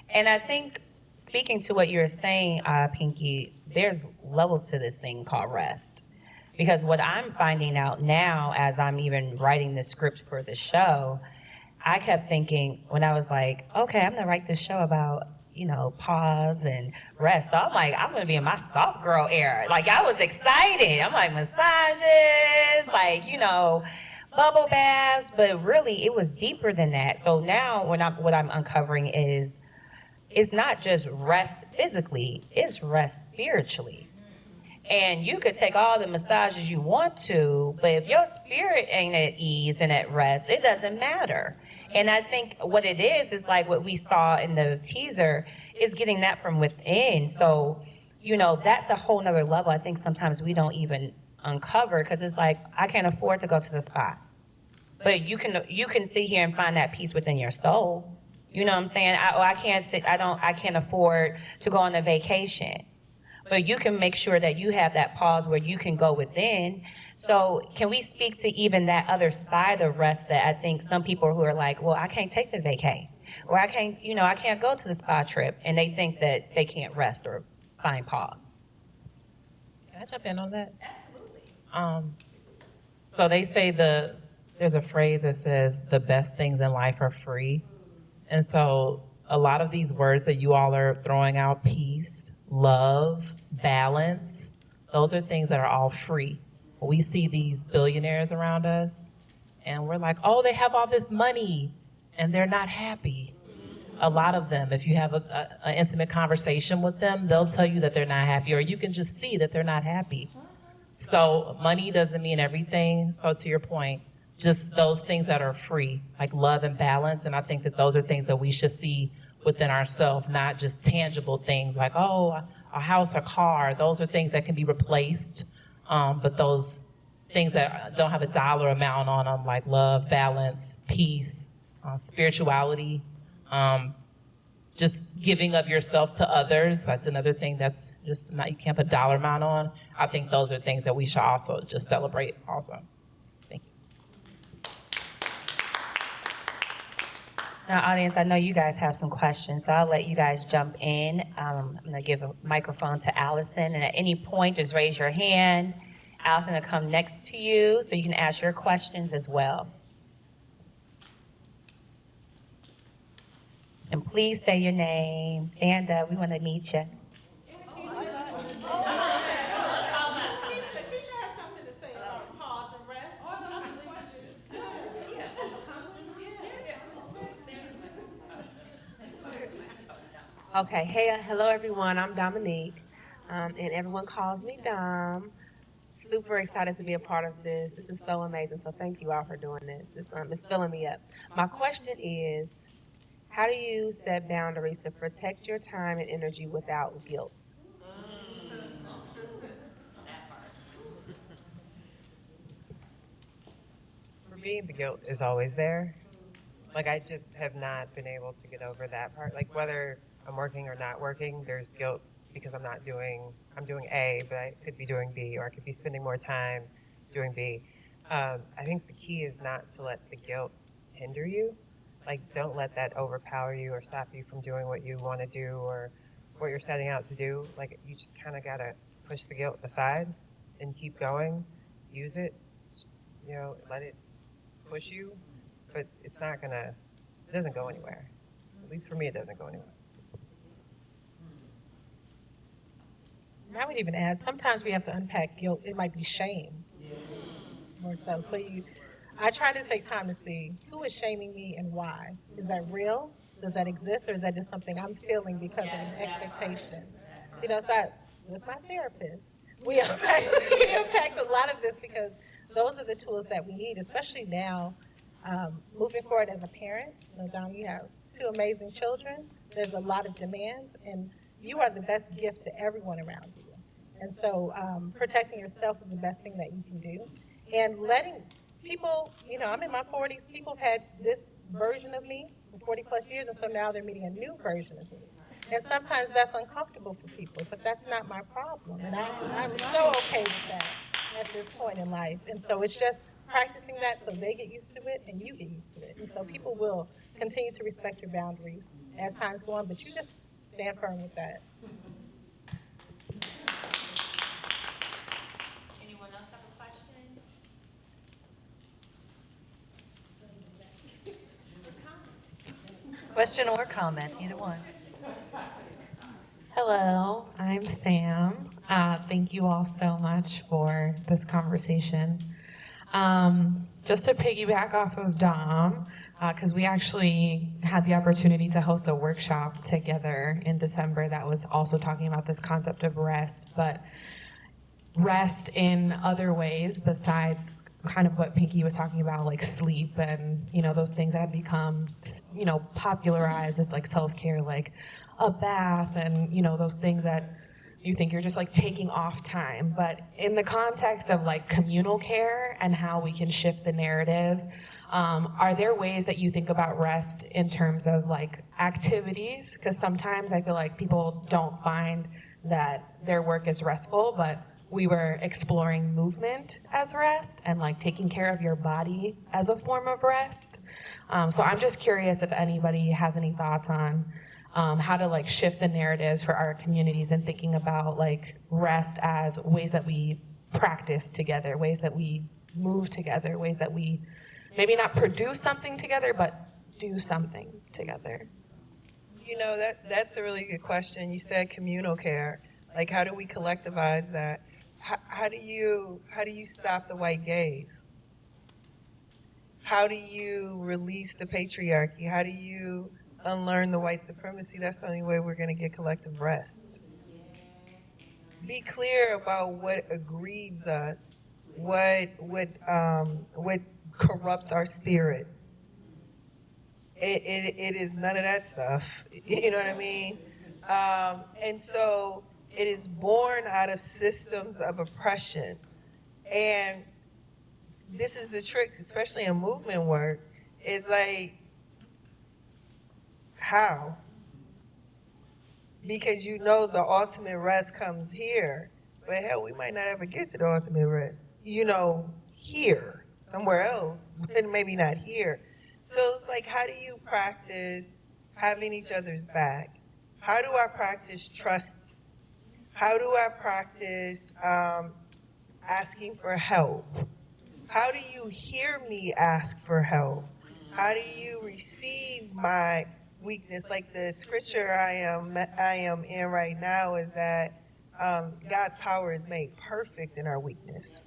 And I think, speaking to what you're saying, Pinky, there's levels to this thing called rest. Because what I'm finding out now, as I'm even writing the script for the show, I kept thinking when I was like, okay, I'm gonna write this show about, pause and rest. So I'm like, I'm gonna be in my soft girl era. Like, I was excited. I'm like, massages, like, bubble baths, but really it was deeper than that. So now what I'm uncovering is it's not just rest physically, it's rest spiritually. And you could take all the massages you want to, but if your spirit ain't at ease and at rest, it doesn't matter. And I think what it is like what we saw in the teaser is getting that from within. So, that's a whole nother level I think sometimes we don't even uncover, because it's like, I can't afford to go to the spa. But you can sit here and find that peace within your soul. You know what I'm saying? I can't afford to go on a vacation. But you can make sure that you have that pause where you can go within. So can we speak to even that other side of rest that I think some people who are like, well, I can't take the vacay, or I can't go to the spa trip, and they think that they can't rest or find pause. Can I jump in on that? Absolutely. So they say there's a phrase that says the best things in life are free. And so a lot of these words that you all are throwing out, peace, love, balance, those are things that are all free. We see these billionaires around us and we're like, oh, they have all this money and they're not happy. A lot of them, if you have an intimate conversation with them, they'll tell you that they're not happy, or you can just see that they're not happy. So money doesn't mean everything. So to your point, just those things that are free, like love and balance. And I think that those are things that we should see within ourselves, not just tangible things like, oh, a house, a car. Those are things that can be replaced. But those things that don't have a dollar amount on them, like love, balance, peace, spirituality, just giving of yourself to others. That's another thing that's just not, you can't put a dollar amount on. I think those are things that we should also just celebrate also. Thank you. Now, audience, I know you guys have some questions, so I'll let you guys jump in. I'm going to give a microphone to Allison, and at any point, just raise your hand. Allison will come next to you so you can ask your questions as well. And please say your name. Stand up. We want to meet you. Okay, hello everyone, I'm Dominique, and everyone calls me Dom. Super excited to be a part of this. This is so amazing, so thank you all for doing this. It's filling me up. My question is, how do you set boundaries to protect your time and energy without guilt? For me, the guilt is always there. Like, I just have not been able to get over that part. Like, whether I'm working or not working, there's guilt because I'm doing A, but I could be doing B, or I could be spending more time doing B. I think the key is not to let the guilt hinder you. Like, don't let that overpower you or stop you from doing what you want to do or what you're setting out to do. Like, you just kind of got to push the guilt aside and keep going. Use it, let it push you, but it doesn't go anywhere. At least for me, it doesn't go anywhere. I would even add, sometimes we have to unpack guilt. It might be shame more so. I try to take time to see who is shaming me and why. Is that real? Does that exist? Or is that just something I'm feeling because of an expectation? With my therapist, we unpacked a lot of this because those are the tools that we need, especially now, moving forward as a parent. Dom, you have 2 amazing children. There's a lot of demands, and you are the best gift to everyone around you. And so protecting yourself is the best thing that you can do. And letting people, I'm in my 40s, people have had this version of me for 40 plus years, and so now they're meeting a new version of me. And sometimes that's uncomfortable for people, but that's not my problem. And I'm so okay with that at this point in life. And so it's just practicing that so they get used to it and you get used to it. And so people will continue to respect your boundaries as times go on, but you just stand firm with that. Anyone else have a Question or comment, either one. Hello, I'm Sam. Thank you all so much for this conversation. Just to piggyback off of Dom, because we actually had the opportunity to host a workshop together in December that was also talking about this concept of rest, but rest in other ways besides kind of what Pinky was talking about, like sleep and, those things that have become, popularized as like self-care, like a bath and, those things that you think you're just like taking off time. But in the context of like communal care and how we can shift the narrative, are there ways that you think about rest in terms of like activities? Because sometimes I feel like people don't find that their work is restful, but we were exploring movement as rest and like taking care of your body as a form of rest. So I'm just curious if anybody has any thoughts on how to like shift the narratives for our communities and thinking about like rest as ways that we practice together, ways that we move together, ways that we maybe not produce something together, but do something together. That's a really good question. You said communal care. Like, how do we collectivize that? How do you stop the white gaze? How do you release the patriarchy? How do you unlearn the white supremacy? That's the only way we're going to get collective rest. Be clear about what aggrieves us, what corrupts our spirit. It is none of that stuff. You know what I mean? And so it is born out of systems of oppression. And this is the trick, especially in movement work, is like, how? Because the ultimate rest comes here. But hell, we might not ever get to the ultimate rest. Here, somewhere else, but maybe not here. So it's like, how do you practice having each other's back? How do I practice trust? How do I practice asking for help? How do you hear me ask for help? How do you receive my weakness? Like the scripture I am in right now is that God's power is made perfect in our weakness.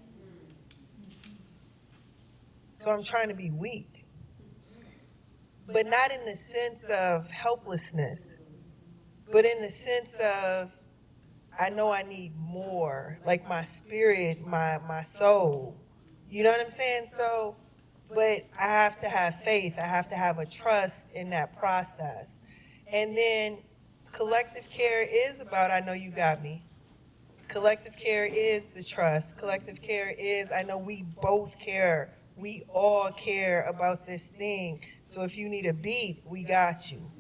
So I'm trying to be weak, but not in the sense of helplessness, but in the sense of I know I need more, like my spirit, my soul. You know what I'm saying? So, but I have to have faith. I have to have a trust in that process. And then collective care is about, I know you got me. Collective care is the trust. Collective care is, I know we both care. We all care about this thing. So if you need a beat, we got you.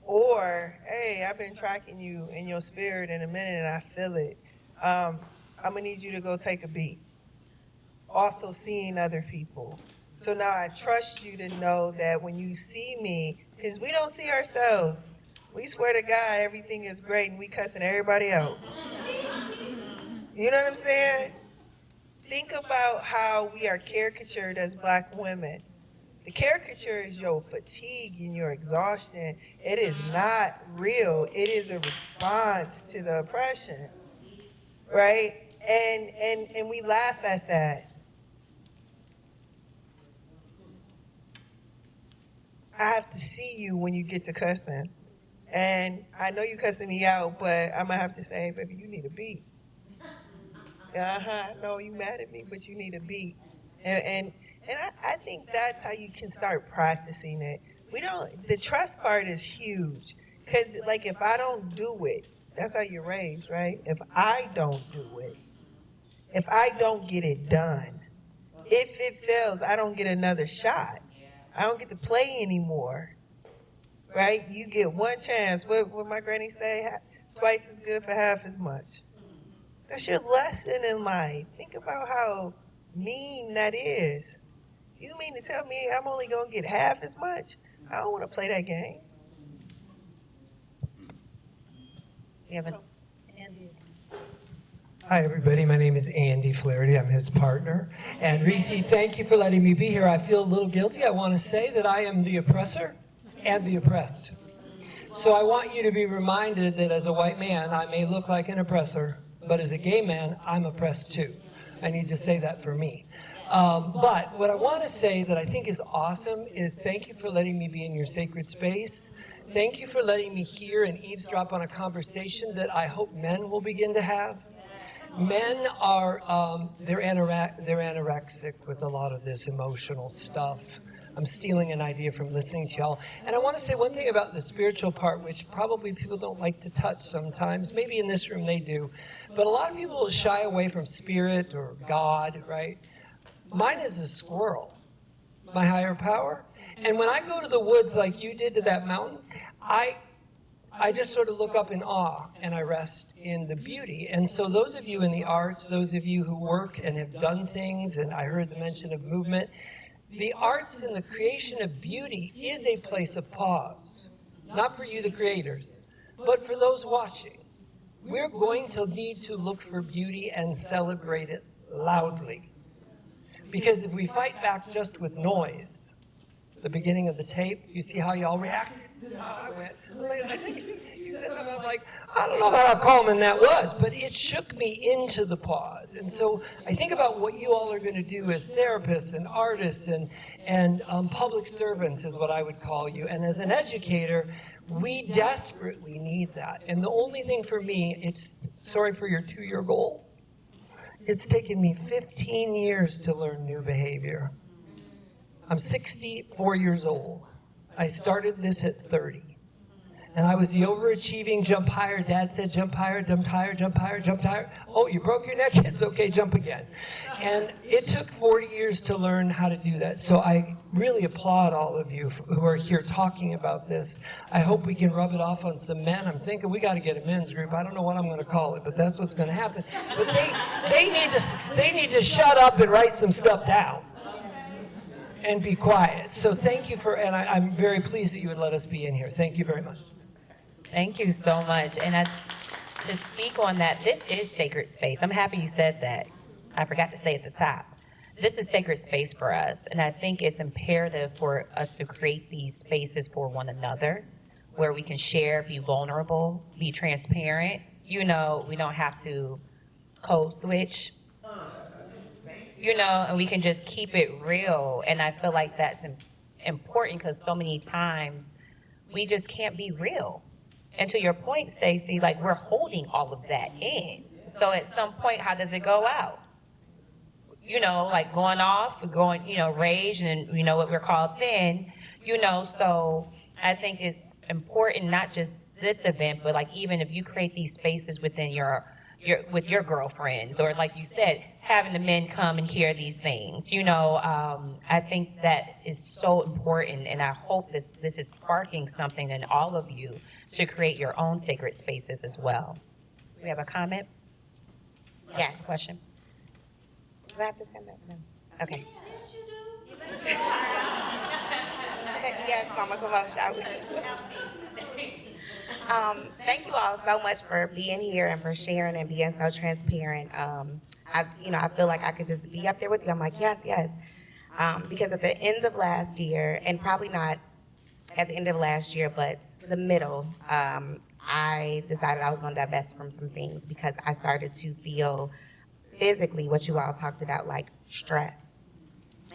Or, hey, I've been tracking you in your spirit in a minute and I feel it. I'm going to need you to go take a beat. Also seeing other people. So now I trust you to know that when you see me, because we don't see ourselves. We swear to God everything is great and we cussing everybody out. You know what I'm saying? Think about how we are caricatured as Black women. The caricature is your fatigue and your exhaustion. It is not real. It is a response to the oppression, right? And we laugh at that. I have to see you when you get to cussing. And I know you cussing me out, but I'm going to have to say, baby, you need a beat. I know you mad at me, but you need a beat. And I think that's how you can start practicing it. The trust part is huge. Because, like, if I don't do it, that's how you're raised, right? If I don't do it, if I don't get it done, if it fails, I don't get another shot. I don't get to play anymore, right? You get one chance. What my granny say? Twice as good for half as much. That's your lesson in life. Think about how mean that is. You mean to tell me I'm only going to get half as much? I don't want to play that game. Hi, everybody. My name is Andy Flaherty. I'm his partner. And Reese, thank you for letting me be here. I feel a little guilty. I want to say that I am the oppressor and the oppressed. So I want you to be reminded that as a white man, I may look like an oppressor, but as a gay man, I'm oppressed too. I need to say that for me. But what I want to say that I think is awesome is thank you for letting me be in your sacred space. Thank you for letting me hear and eavesdrop on a conversation that I hope men will begin to have. Men are, they're anorexic with a lot of this emotional stuff. I'm stealing an idea from listening to y'all. And I want to say one thing about the spiritual part, which probably people don't like to touch sometimes. Maybe in this room they do. But a lot of people shy away from spirit or God, right? Mine is a squirrel, my higher power. And when I go to the woods like you did to that mountain, I just sort of look up in awe and I rest in the beauty. And so those of you in the arts, those of you who work and have done things, and I heard the mention of movement, the arts and the creation of beauty is a place of pause. Not for you, the creators, but for those watching. We're going to need to look for beauty and celebrate it loudly. Because if we fight back just with noise, the beginning of the tape, you see how y'all reacted? I think you said that, I'm like, I don't know about how calming that was, but it shook me into the pause. And so I think about what you all are going to do as therapists and artists and public servants is what I would call you. And as an educator, we desperately need that. And the only thing for me, it's, sorry for your 2-year goal, it's taken me 15 years to learn new behavior. I'm 64 years old. I started this at 30. And I was the overachieving jump higher. Dad said jump higher, jump higher, jump higher, jump higher. Oh, you broke your neck? It's okay, jump again. And it took 40 years to learn how to do that. So I really applaud all of you who are here talking about this. I hope we can rub it off on some men. I'm thinking we got to get a men's group. I don't know what I'm going to call it, but that's what's going to happen. But they need to shut up and write some stuff down and be quiet. So thank you for, and I'm very pleased that you would let us be in here. Thank you very much. Thank you so much. And to speak on that, this is sacred space. I'm happy you said that. I forgot to say at the top. This is sacred space for us. And I think it's imperative for us to create these spaces for one another where we can share, be vulnerable, be transparent. You know, we don't have to code switch. You know, and we can just keep it real. And I feel like that's important because so many times we just can't be real. And to your point, Stacey, like we're holding all of that in. So at some point, how does it go out? You know, like going off, going, you know, rage, and you know what we're called then, you know, so I think it's important, not just this event, but like even if you create these spaces within with your girlfriends, or like you said, having the men come and hear these things, you know, I think that is so important, and I hope that this is sparking something in all of you to create your own sacred spaces as well. We have a comment? Yes. Question? Do I have to send that? No. Okay. Yes, Mama, come on, shall we? Thank you all so much for being here and for sharing and being so transparent. I feel like I could just be up there with you. I'm like, yes, yes. Because at the end of last year, and probably not at the end of last year, but the middle, I decided I was going to divest from some things because I started to feel physically what you all talked about, like stress.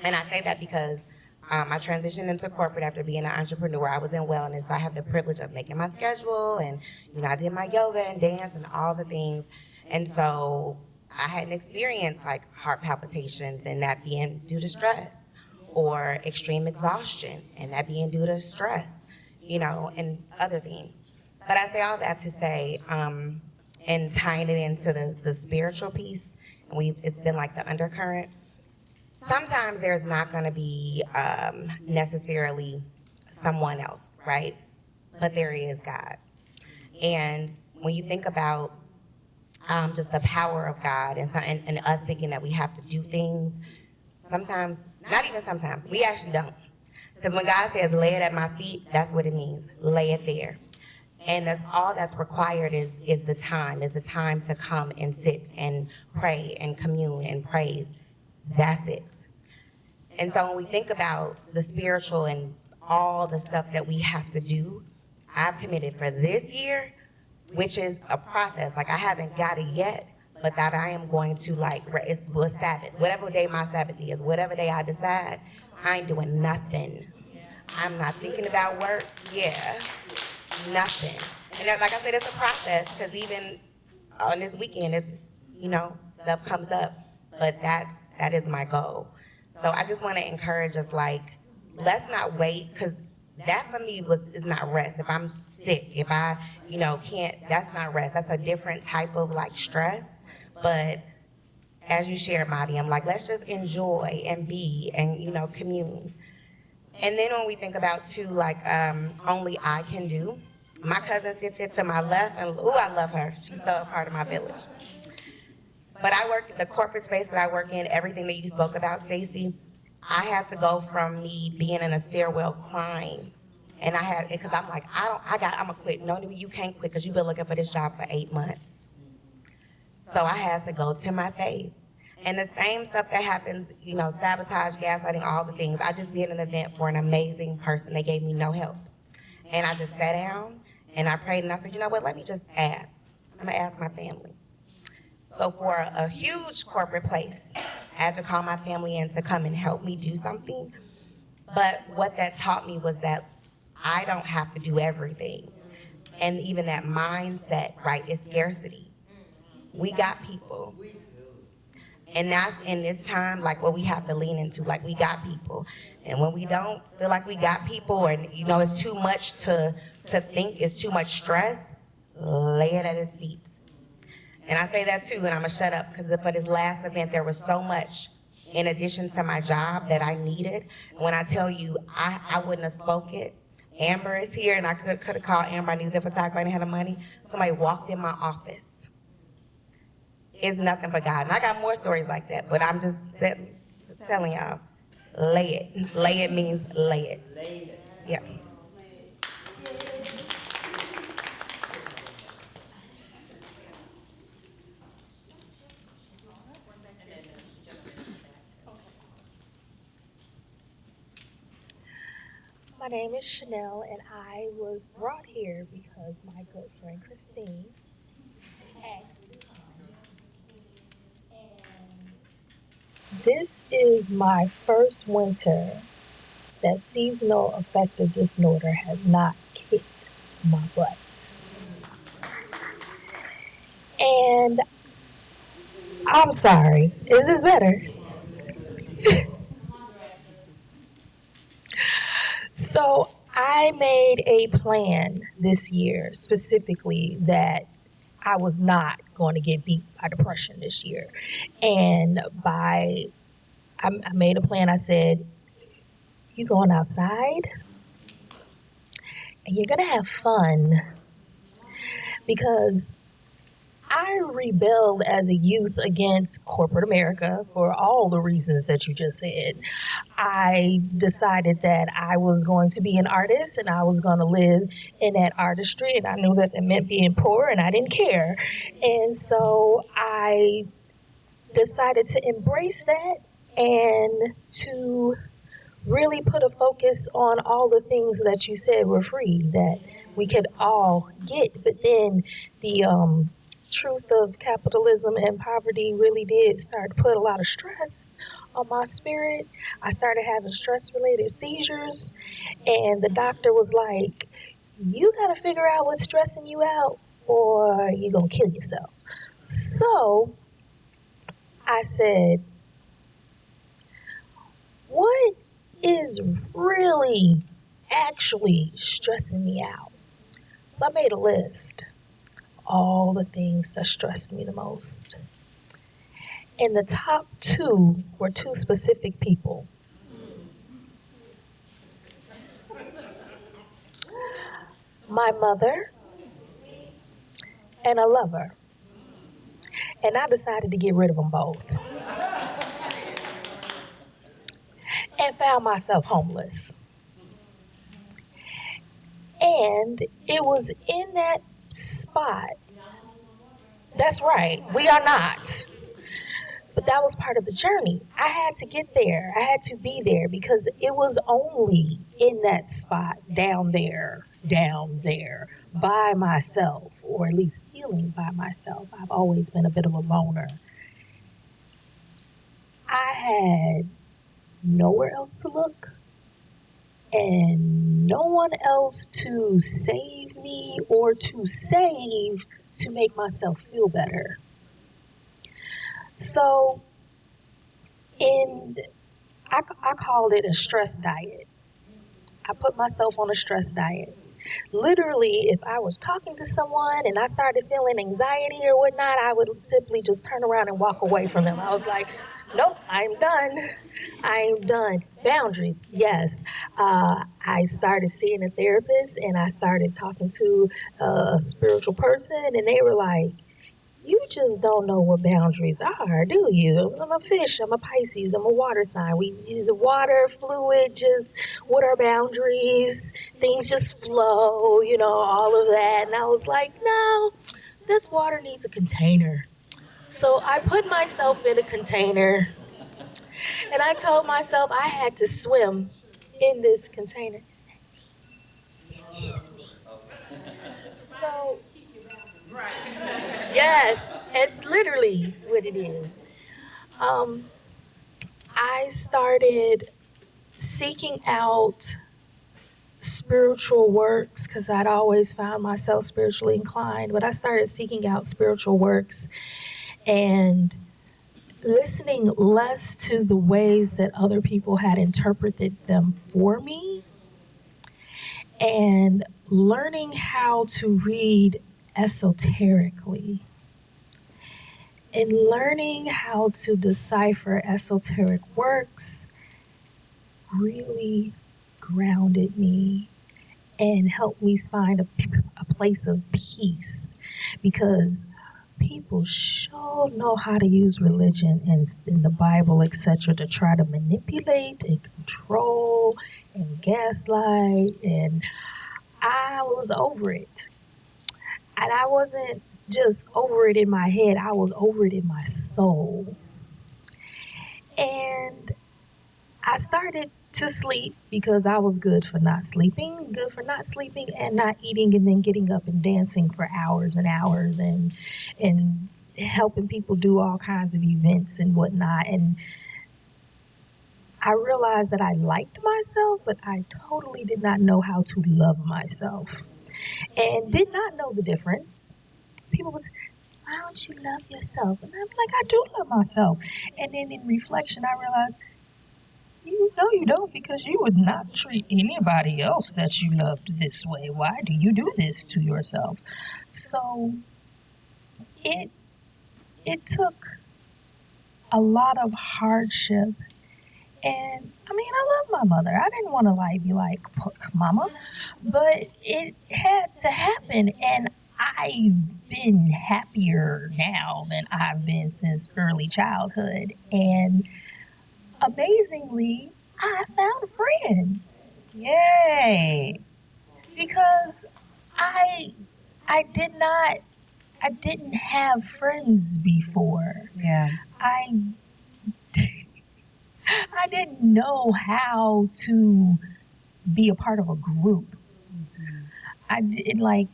And I say that because I transitioned into corporate after being an entrepreneur. I was in wellness, so I have the privilege of making my schedule, and I did my yoga and dance and all the things. And so I had an experience like heart palpitations, and that being due to stress, or extreme exhaustion, and that being due to stress, and other things. But I say all that to say, and tying it into the spiritual piece, and it's been like the undercurrent. Sometimes there's not going to be necessarily someone else, right? But there is God. And when you think about just the power of God and us thinking that we have to do things, sometimes, not even sometimes, we actually don't. Because when God says, lay it at my feet, that's what it means. Lay it there. And that's all that's required is the time to come and sit and pray and commune and praise. That's it. And so when we think about the spiritual and all the stuff that we have to do. I've committed for this year, which is a process. Like I haven't got it yet, but that I am going to it's Sabbath, whatever day my Sabbath is, whatever day I decide, I ain't doing nothing. I'm not thinking about work, nothing. And like I said, it's a process, because even on this weekend, it's, stuff comes up, but that is my goal. So I just want to encourage us, let's not wait, because that for me is not rest. If I'm sick, if I, can't, that's not rest. That's a different type of stress. But as you shared, Marty, I'm let's just enjoy and be and, commune. And then when we think about too, only I can do, my cousin sits here to my left, and I love her. She's so a part of my village. But I work, the corporate space that I work in, everything that you spoke about, Stacey, I had to go from me being in a stairwell crying, and because I'm I'm gonna quit. No, you can't quit, because you've been looking for this job for 8 months. So I had to go to my faith. And the same stuff that happens, sabotage, gaslighting, all the things. I just did an event for an amazing person. They gave me no help. And I just sat down and I prayed, and I said, you know what, let me just ask. I'm gonna ask my family. So for a huge corporate place, I had to call my family in to come and help me do something. But what that taught me was that I don't have to do everything. And even that mindset, right, is scarcity. We got people. And that's in this time, what we have to lean into, we got people. And when we don't feel like we got people, or, it's too much to think, it's too much stress, lay it at his feet. And I say that too, and I'm gonna shut up, because for this last event, there was so much in addition to my job that I needed. When I tell you, I wouldn't have spoke it. Amber is here, and I could have called Amber. I needed a photographer, I didn't have the money. Somebody walked in my office. It's nothing but God. And I got more stories like that, but I'm just telling y'all, lay it. Lay it means lay it. Yeah. My name is Chanel, and I was brought here because my good friend Christine asked me. And this is my first winter that seasonal affective disorder has not kicked my butt. And I'm sorry, is this better? So I made a plan this year specifically that I was not going to get beat by depression this year. And I made a plan. I said, you're going outside and you're going to have fun, because I rebelled as a youth against corporate America for all the reasons that you just said. I decided that I was going to be an artist and I was going to live in that artistry, and I knew that it meant being poor, and I didn't care. And so I decided to embrace that and to really put a focus on all the things that you said were free, that we could all get. But then the truth of capitalism and poverty really did start to put a lot of stress on my spirit. I started having stress-related seizures, and the doctor was like, you got to figure out what's stressing you out or you're going to kill yourself. So I said, what is really actually stressing me out? So I made a list. All the things that stressed me the most. And the top two were two specific people. My mother and a lover. And I decided to get rid of them both. And found myself homeless. And it was in that spot. That's right, we are not. But that was part of the journey. I had to get there. I had to be there because it was only in that spot down there, by myself, or at least feeling by myself. I've always been a bit of a loner. I had nowhere else to look and no one else to save me or to save to make myself feel better. So I called it a stress diet. I put myself on a stress diet. Literally, if I was talking to someone and I started feeling anxiety or whatnot, I would simply just turn around and walk away from them. I was like, nope, I'm done. I am done. Boundaries, yes. I started seeing a therapist and I started talking to a spiritual person, and they were like, you just don't know what boundaries are, do you? I'm a fish, I'm a Pisces, I'm a water sign. We use the water, fluid, just what are boundaries? Things just flow, all of that. And I was like, no, this water needs a container. So I put myself in a container and I told myself I had to swim in this container. It is me. So, yes, it's literally what it is. I started seeking out spiritual works because I'd always found myself spiritually inclined, but I started seeking out spiritual works and listening less to the ways that other people had interpreted them for me and learning how to read esoterically and learning how to decipher esoteric works really grounded me and helped me find a place of peace, because people sure know how to use religion and in the Bible, etc., to try to manipulate and control and gaslight, and I was over it. And I wasn't just over it in my head, I was over it in my soul. And I started to sleep because I was good for not sleeping and not eating and then getting up and dancing for hours and hours and helping people do all kinds of events and whatnot. And I realized that I liked myself, but I totally did not know how to love myself and did not know the difference. People would say, why don't you love yourself? And I'm like, I do love myself. And then in reflection, I realized, you don't, because you would not treat anybody else that you loved this way. Why do you do this to yourself? So it took a lot of hardship. And I mean, I love my mother. I didn't want to be like, mama, but it had to happen. And I've been happier now than I've been since early childhood. And amazingly, I found a friend. Yay! Because I didn't have friends before. Yeah. I didn't know how to be a part of a group. I didn't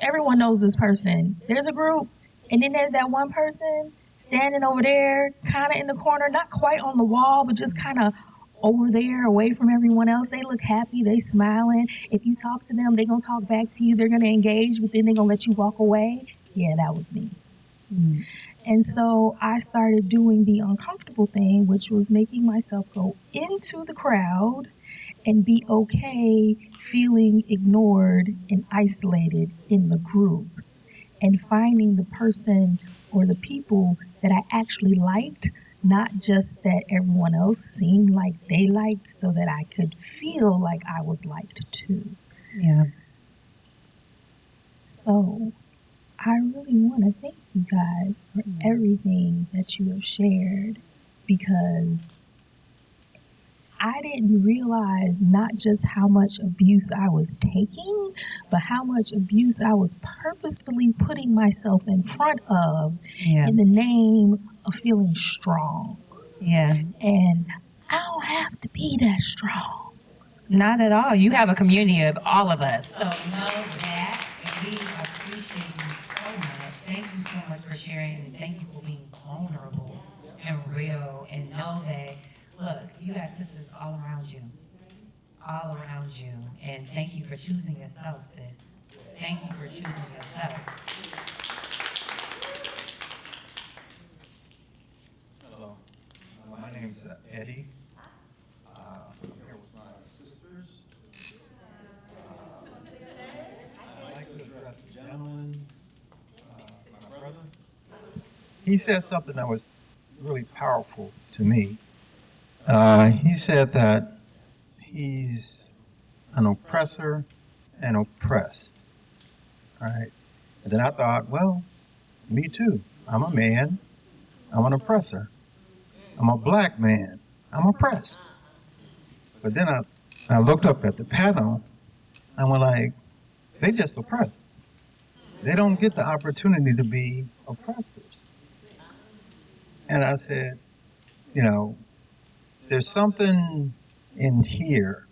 everyone knows this person. There's a group, and then there's that one person standing over there, kind of in the corner, not quite on the wall, but just kind of over there, away from everyone else. They look happy, they smiling. If you talk to them, they're going to talk back to you. They're going to engage, but then they're going to let you walk away. Yeah, that was me. Mm. And so I started doing the uncomfortable thing, which was making myself go into the crowd and be okay feeling ignored and isolated in the group, and finding the person or the people that I actually liked, not just that everyone else seemed like they liked, so that I could feel like I was liked too. Yeah. So I really want to thank you guys for everything that you have shared, because I didn't realize not just how much abuse I was taking, but how much abuse I was purposefully putting myself in front of in the name of feeling strong. Yeah. And I don't have to be that strong. Not at all. You have a community of all of us. So know that, and we appreciate you so much. Thank you so much for sharing, and thank you for being vulnerable and real. And know that, look, you got sisters all around you. All around you. And thank you for choosing yourself, sis. Thank you for choosing yourself. Hello. My name's Eddie. I'm here with my sisters. I'd like to address the gentleman, my brother. He said something that was really powerful to me. He said that he's an oppressor and oppressed. All right. And then I thought, well, me too. I'm a man. I'm an oppressor. I'm a black man. I'm oppressed. But then I looked up at the panel and went like, they just oppressed. They don't get the opportunity to be oppressors. And I said, you know, there's something in here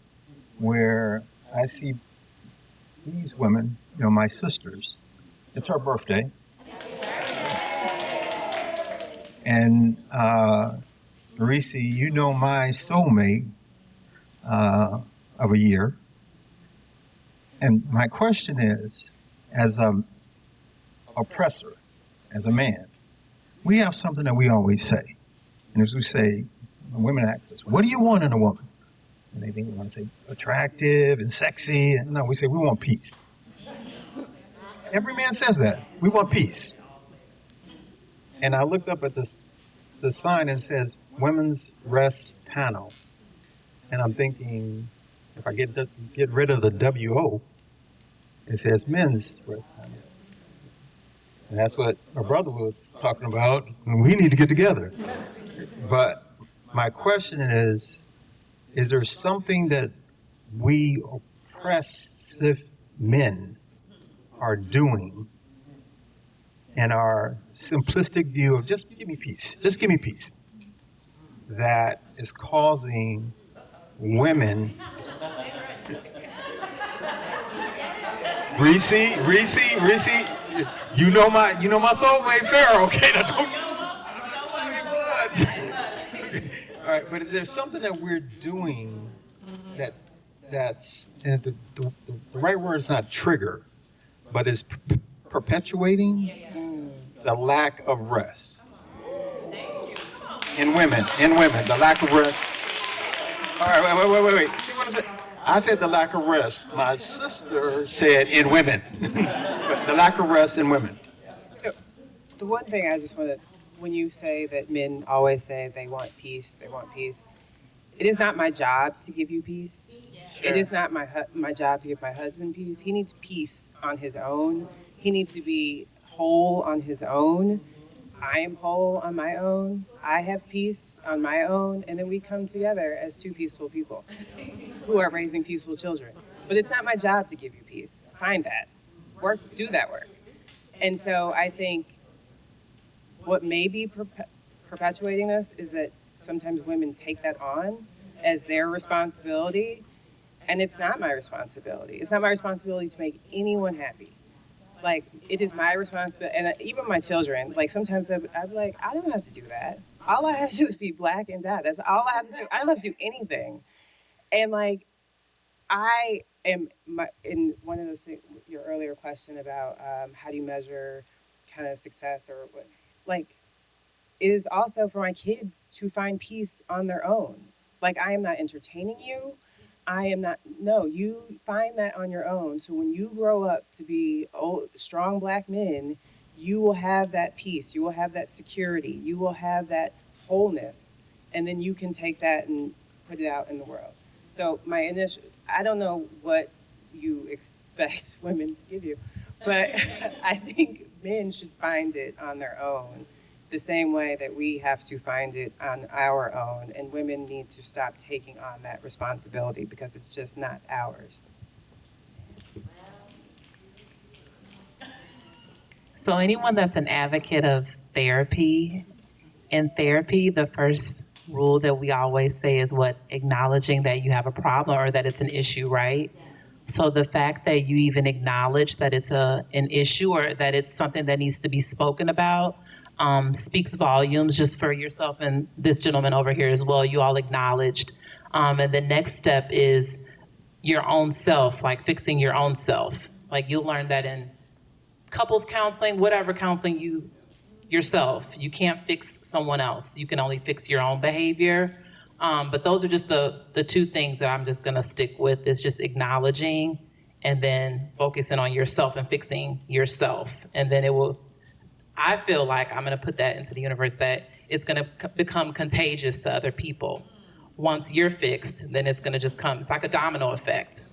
where I see these women, you know, my sisters. It's her birthday. And Reese, you know my soulmate of a year. And my question is, as an oppressor, as a man, we have something that we always say. And as we say, when women ask us, what do you want in a woman? And they think we want to say attractive and sexy. And no, we say we want peace. Every man says that. We want peace. And I looked up at the sign and it says Women's Rest Panel. And I'm thinking, if I get rid of the WO, it says Men's Rest Panel. And that's what my brother was talking about. And we need to get together. But my question is there something that we oppressive men are doing in our simplistic view of just give me peace, that is causing women Reese, you know my soulmate Pharaoh, okay? Now don't all right, but is there something that we're doing that's and the right word is not trigger, but is perpetuating the lack of rest in women, the lack of rest. All right, wait. See what I said? I said the lack of rest. My sister said in women, but the lack of rest in women. So, the one thing I just want to, when you say that men always say they want peace, it is not my job to give you peace. Sure. It is not my job to give my husband peace. He needs peace on his own. He needs to be whole on his own. I am whole on my own. I have peace on my own. And then we come together as two peaceful people who are raising peaceful children. But it's not my job to give you peace. Find that. Do that work. And so I think what may be perpetuating this is that sometimes women take that on as their responsibility. And it's not my responsibility. It's not my responsibility to make anyone happy. Like, it is my responsibility, and even my children, like, sometimes I'd be like, I don't have to do that. All I have to do is be black and dad. That's all I have to do. I don't have to do anything. And, like, I am, in one of those things, your earlier question about how do you measure kind of success or what, like, it is also for my kids to find peace on their own. Like, I am not entertaining you. No, you find that on your own. So when you grow up to be strong black men, you will have that peace. You will have that security. You will have that wholeness. And then you can take that and put it out in the world. So I don't know what you expect women to give you, but I think men should find it on their own the same way that we have to find it on our own, and women need to stop taking on that responsibility because it's just not ours. So anyone that's an advocate of therapy, in therapy, the first rule that we always say is what? Acknowledging that you have a problem or that it's an issue, right? So the fact that you even acknowledge that it's an issue or that it's something that needs to be spoken about speaks volumes just for yourself and this gentleman over here as well. You all acknowledged. And the next step is your own self, like fixing your own self. Like you'll learn that in couples counseling, whatever counseling you yourself. You can't fix someone else. You can only fix your own behavior. But those are just the two things that I'm just gonna stick with is just acknowledging and then focusing on yourself and fixing yourself. And then it will, I feel like I'm gonna put that into the universe that it's gonna become contagious to other people. Once you're fixed, then it's gonna just come, it's like a domino effect.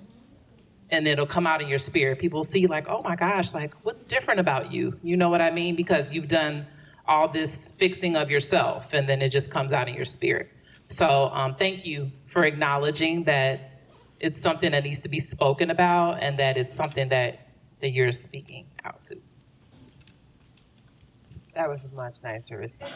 And it'll come out in your spirit. People see like, oh my gosh, like what's different about you? You know what I mean? Because you've done all this fixing of yourself and then it just comes out in your spirit. So thank you for acknowledging that it's something that needs to be spoken about and that it's something that you're speaking out to. That was a much nicer response.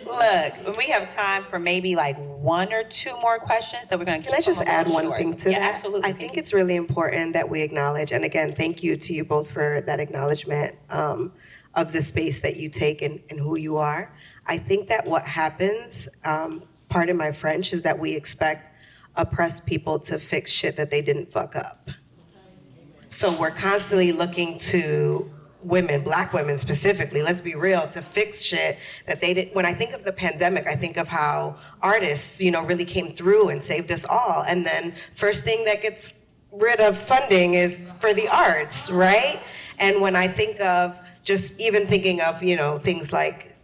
Look, we have time for maybe like one or two more questions, so we're going to keep Can I just them add one short. thing to Yeah, that? absolutely. I think it's really important that we acknowledge, and again, thank you to you both for that acknowledgement of the space that you take and who you are. I think that what happens, pardon my French, is that we expect oppressed people to fix shit that they didn't fuck up. So we're constantly looking to women, Black women specifically, let's be real, to fix shit that they didn't. When I think of the pandemic, I think of how artists, really came through and saved us all. And then first thing that gets rid of funding is for the arts, right? And when I think of just even thinking of, things like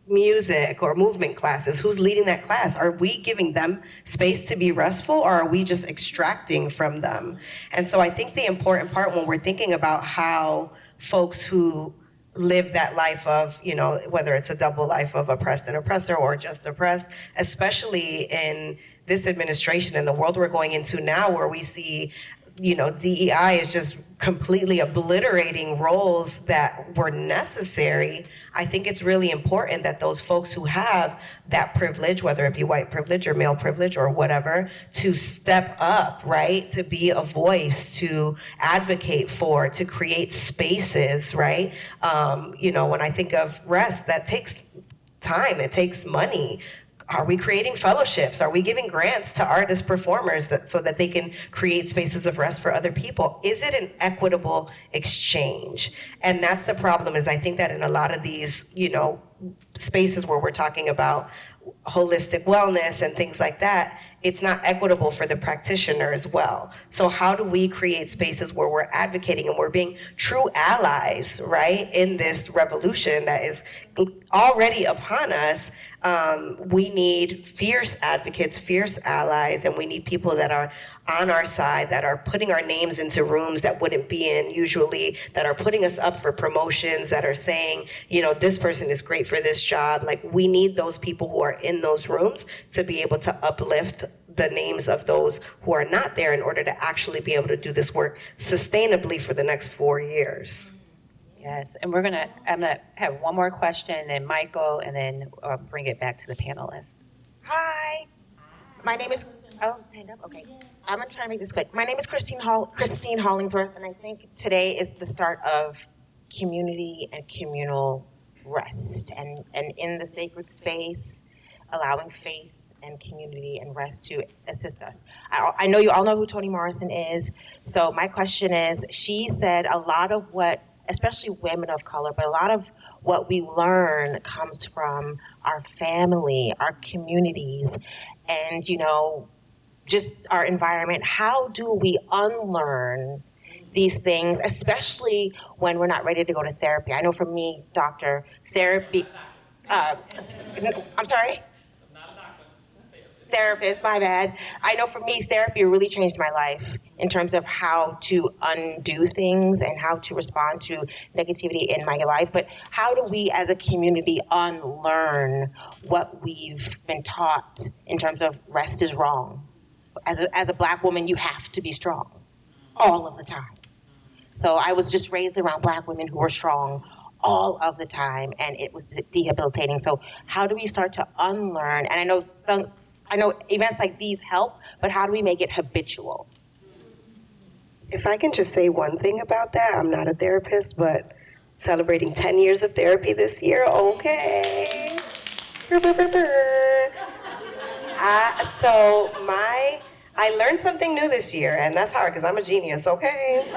music or movement classes, who's leading that class? Are we giving them space to be restful or are we just extracting from them? And so I think the important part when we're thinking about how folks who live that life of, whether it's a double life of oppressed and oppressor or just oppressed, especially in this administration and the world we're going into now where we see, DEI is just completely obliterating roles that were necessary. I think it's really important that those folks who have that privilege, whether it be white privilege or male privilege or whatever, to step up, right? To be a voice, to advocate for, to create spaces, right? When I think of rest, that takes time, it takes money. Are we creating fellowships? Are we giving grants to artist performers so that they can create spaces of rest for other people? Is it an equitable exchange? And that's the problem, is I think that in a lot of these, spaces where we're talking about holistic wellness and things like that, it's not equitable for the practitioner as well. So how do we create spaces where we're advocating and we're being true allies, right, in this revolution that is already upon us? We need fierce advocates, fierce allies, and we need people that are on our side, that are putting our names into rooms that wouldn't be in usually, that are putting us up for promotions, that are saying, this person is great for this job. Like, we need those people who are in those rooms to be able to uplift the names of those who are not there in order to actually be able to do this work sustainably for the next 4 years. Yes, and I'm gonna have one more question, and then Michael, and then bring it back to the panelists. Hi, my name is, stand up, okay. I'm gonna try to make this quick. My name is Christine Hollingsworth, and I think today is the start of community and communal rest, and in the sacred space, allowing faith and community and rest to assist us. I know you all know who Toni Morrison is, so my question is, she said a lot of what, especially women of color, but a lot of what we learn comes from our family, our communities, and, just our environment. How do we unlearn these things, especially when we're not ready to go to therapy? I know for me, doctor, therapy, I'm sorry? Therapist, my bad. I know for me, therapy really changed my life in terms of how to undo things and how to respond to negativity in my life. But how do we as a community unlearn what we've been taught in terms of rest is wrong? As a Black woman, you have to be strong all of the time. So I was just raised around Black women who were strong all of the time, and it was debilitating. So how do we start to unlearn? And I know events like these help, but how do we make it habitual? If I can just say one thing about that, I'm not a therapist, but celebrating 10 years of therapy this year, okay. I learned something new this year, and that's hard because I'm a genius, okay?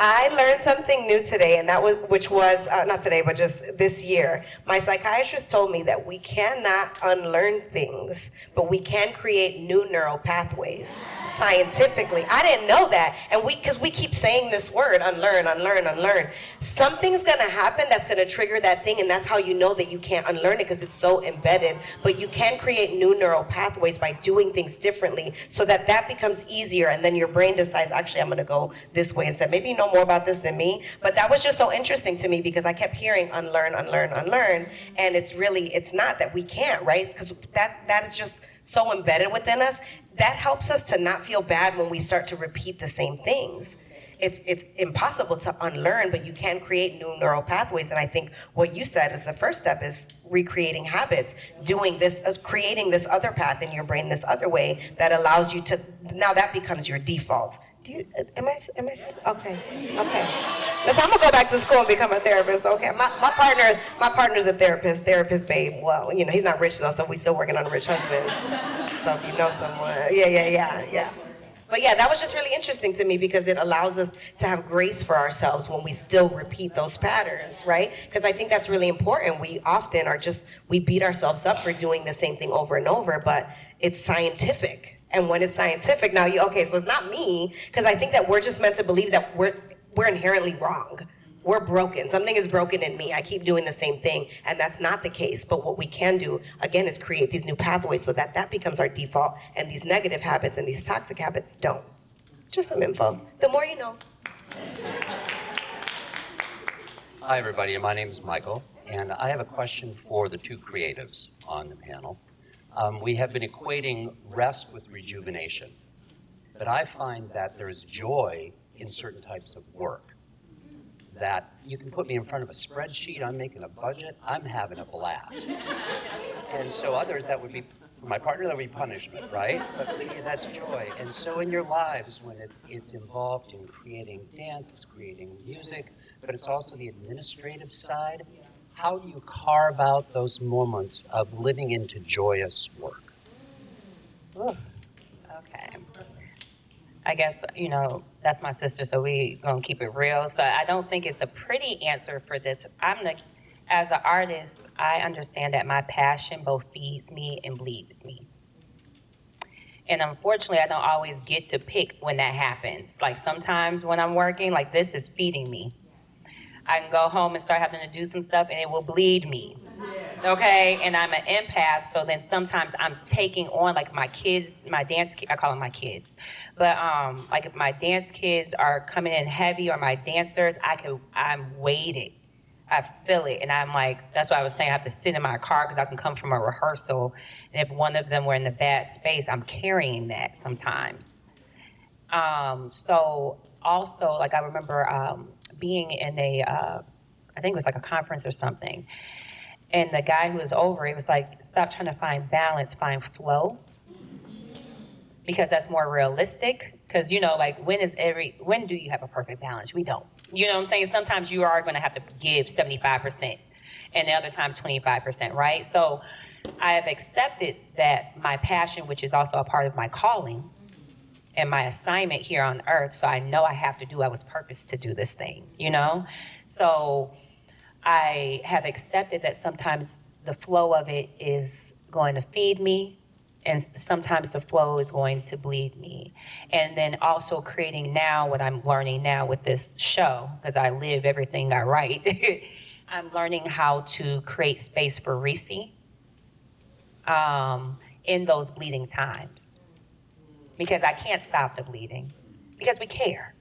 I learned something new today, and which was not today, but just this year. My psychiatrist told me that we cannot unlearn things, but we can create new neural pathways scientifically. I didn't know that, and because we keep saying this word, unlearn, unlearn, unlearn. Something's gonna happen that's gonna trigger that thing, and that's how you know that you can't unlearn it because it's so embedded. But you can create new neural pathways by doing things differently, so that becomes easier, and then your brain decides, actually, I'm gonna go this way instead. Maybe you know more about this than me, but that was just so interesting to me because I kept hearing unlearn, unlearn, unlearn, and it's not that we can't, right? Because that is just so embedded within us. That helps us to not feel bad when we start to repeat the same things. It's impossible to unlearn, but you can create new neural pathways, and I think what you said is the first step is recreating habits, doing this, creating this other path in your brain, this other way that allows you to, now that becomes your default. Am I okay. Listen, I'm gonna go back to school and become a therapist, okay? My partner's a therapist babe. Well, he's not rich though, so we're still working on a rich husband. So if you know someone, yeah. But yeah, that was just really interesting to me because it allows us to have grace for ourselves when we still repeat those patterns, right? Because I think that's really important. We often we beat ourselves up for doing the same thing over and over, but it's scientific. And when it's scientific, now so it's not me, because I think that we're just meant to believe that we're inherently wrong. We're broken. Something is broken in me. I keep doing the same thing, and that's not the case. But what we can do, again, is create these new pathways so that becomes our default, and these negative habits and these toxic habits don't. Just some info. The more you know. Hi, everybody. My name is Michael, and I have a question for the two creatives on the panel. We have been equating rest with rejuvenation, but I find that there's joy in certain types of work. That you can put me in front of a spreadsheet, I'm making a budget, I'm having a blast. And so others, that would be, for my partner, that would be punishment, right? But for me, that's joy. And so in your lives, when it's involved in creating dance, it's creating music, but it's also the administrative side, how do you carve out those moments of living into joyous work? Ooh. Okay. I guess, that's my sister, so we gonna keep it real. So I don't think it's a pretty answer for this. As an artist, I understand that my passion both feeds me and bleeds me. And unfortunately, I don't always get to pick when that happens. Like sometimes when I'm working, like this is feeding me. I can go home and start having to do some stuff and it will bleed me. Okay, and I'm an empath, so then sometimes I'm taking on like my kids, my dance, I call them my kids. But like if my dance kids are coming in heavy or my dancers, I'm weighted. I feel it, and I'm like, that's why I was saying I have to sit in my car because I can come from a rehearsal, and if one of them were in the bad space, I'm carrying that sometimes. So also, like I remember being in I think it was like a conference or something, and the guy who was over, he was like, stop trying to find balance, find flow, because that's more realistic. Because, like when do you have a perfect balance? We don't. You know what I'm saying? Sometimes you are going to have to give 75%, and the other times 25%, right? So I have accepted that my passion, which is also a part of my calling and my assignment here on earth, so I know I was purposed to do this thing, So I have accepted that sometimes the flow of it is going to feed me, and sometimes the flow is going to bleed me. And then also creating now what I'm learning now with this show, because I live everything I write. I'm learning how to create space for Reese in those bleeding times. Because I can't stop the bleeding. Because we care,